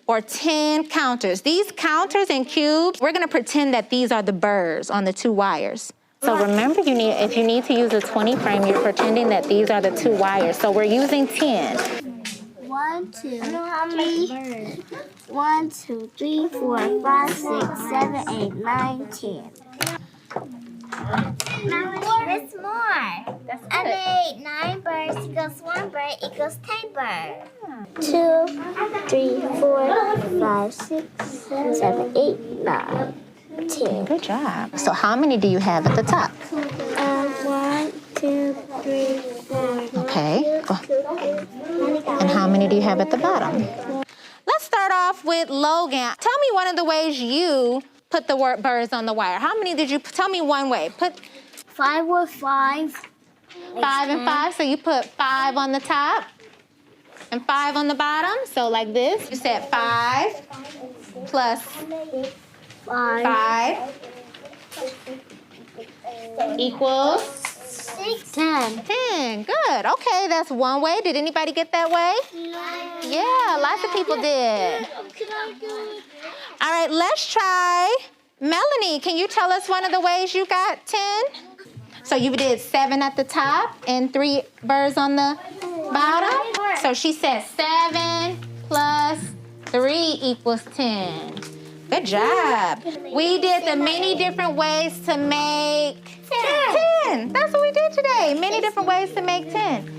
or 10 counters. These counters and cubes, we're gonna pretend that these are the birds on the 2 wires. So remember, if you need to use a 20 frame, you're pretending that these are the 2 wires. So we're using 10. 1, 2, 3, 1, 2, 3, 4, 5, 6, 7, 8, 9, 10. That's more. That's good. I made 9 birds equals 1 bird equals 10 birds. 2, 3, 4, 5, 6, 7, 8, 9, 10. Good job. So how many do you have at the top? 1, 2, 3, 4. Okay. And how many do you have at the bottom? Let's start off with Logan. Tell me one of the ways you put the word birds on the wire. How many did you, tell me one way. Put 5 with 5. 5 and 5, so you put 5 on the top and 5 on the bottom. So like this, you said 5 plus 5 equals 10. 10, good. Okay, that's one way. Did anybody get that way? Yeah, lots of people did. All right, let's try. Melanie, can you tell us one of the ways you got 10? So you did 7 at the top and 3 birds on the bottom? So she said 7 plus 3 equals 10. Good job. We did the many different ways to make 10. That's what we did today. Many different ways to make 10.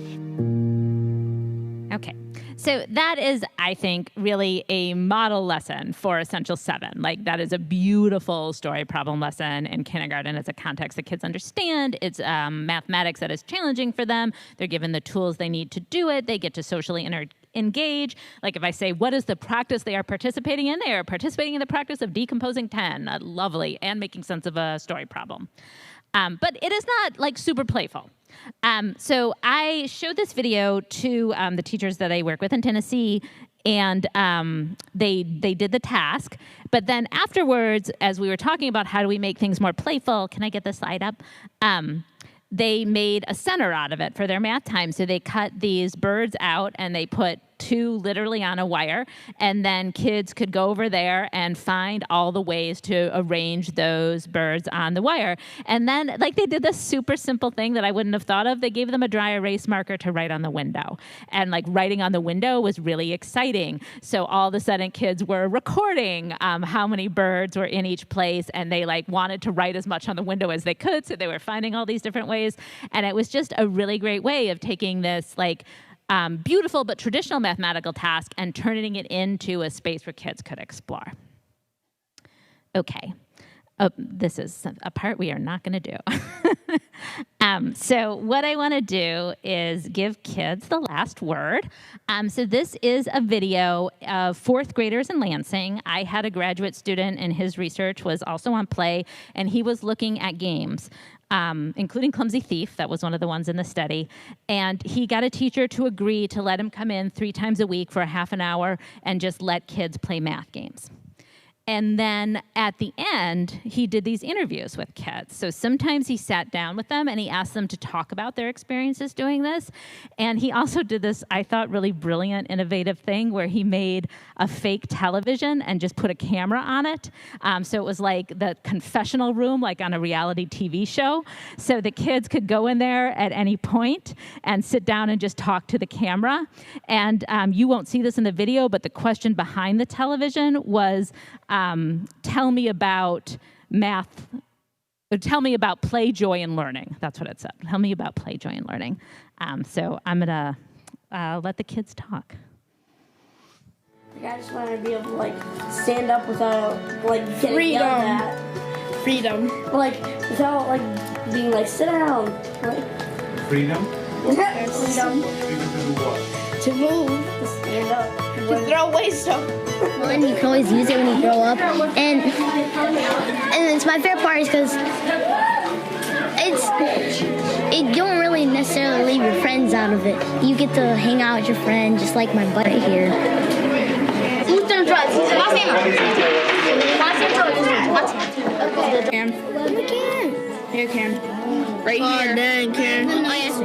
Okay. So that is, I think, really a model lesson for Essential 7. Like, that is a beautiful story problem lesson in kindergarten. It's a context that kids understand. It's mathematics that is challenging for them. They're given the tools they need to do it. They get to socially engage. Like, if I say, what is the practice they are participating in? They are participating in the practice of decomposing 10. Lovely. And making sense of a story problem. But it is not, like, super playful. So I showed this video to the teachers that I work with in Tennessee, and they did the task. But then afterwards, as we were talking about how do we make things more playful, can I get the slide up? They made a center out of it for their math time. So they cut these birds out and they put 2 literally on a wire, and then kids could go over there and find all the ways to arrange those birds on the wire. And then, like, they did this super simple thing that I wouldn't have thought of. They gave them a dry erase marker to write on the window. And, like, writing on the window was really exciting. So all of a sudden, kids were recording how many birds were in each place, and they, like, wanted to write as much on the window as they could, so they were finding all these different ways. And it was just a really great way of taking this, like, beautiful but traditional mathematical task and turning it into a space where kids could explore. Okay. This is a part we are not going to do. So what I want to do is give kids the last word. So this is a video of 4th graders in Lansing. I had a graduate student, and his research was also on play, and he was looking at games. Including Clumsy Thief, that was one of the ones in the study. And he got a teacher to agree to let him come in 3 times a week for a half an hour and just let kids play math games. And then at the end, he did these interviews with kids. So sometimes he sat down with them and he asked them to talk about their experiences doing this. And he also did this, I thought, really brilliant, innovative thing where he made a fake television and just put a camera on it. So it was like the confessional room, like on a reality TV show. So the kids could go in there at any point and sit down and just talk to the camera. And you won't see this in the video, but the question behind the television was, tell me about math, tell me about play, joy, and learning. That's what it said. Tell me about play, joy, and learning. So I'm going to let the kids talk. I just want to be able to, like, stand up without, like, getting yelled at. Freedom. Like, without, like, being like, sit down. Like, Freedom? To move, to stand up, to throw away stuff. And you can always use it when you grow up. And it's my favorite part is because you don't really necessarily leave your friends out of it. You get to hang out with your friend, just like my buddy here. Who's gonna drive? Cam. Here, Cam. Right here. Dang, Cam. Oh, yes.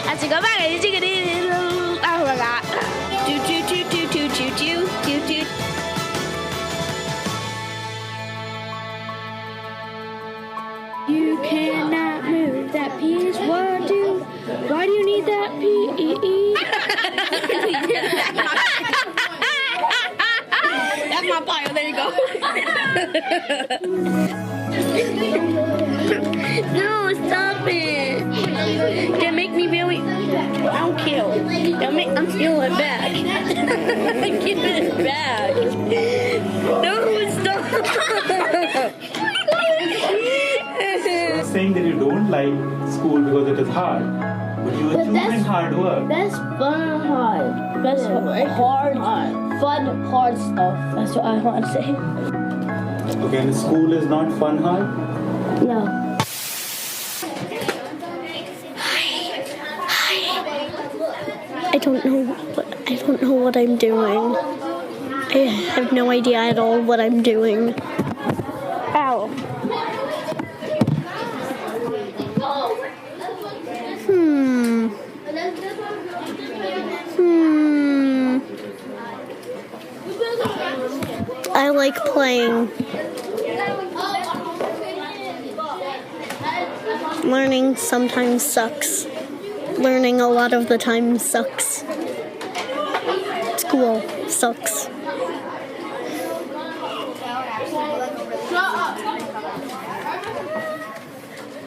Has to go back. Oh my God. Do. You cannot move that piece. Why do you need that piece? That's my bio. There you go. No, stop it. That make me really. I'll kill. I'm stealing it back. Give it back. No, stop. You're saying that you don't like school because it is hard, but you are choosing hard work. That's fun and hard. That's hard. Fun, hard stuff. That's what I want to say. Okay, and school is not fun hard? No. I don't know what I'm doing. I have no idea at all what I'm doing. Ow. I like playing. Learning sometimes sucks. Learning a lot of the time sucks. School sucks.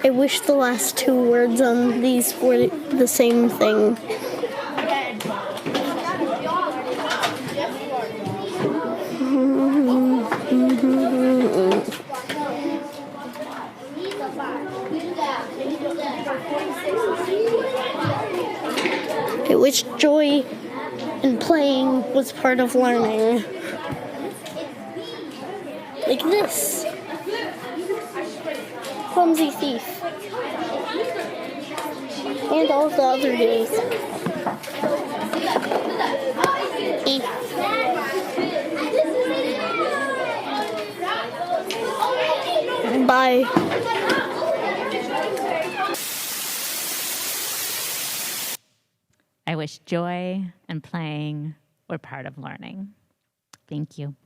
I wish the last two words on these were the same thing. I wish joy in playing was part of learning. Like this. Clumsy thief. And all the other days. Bye. I wish joy and playing were part of learning. Thank you.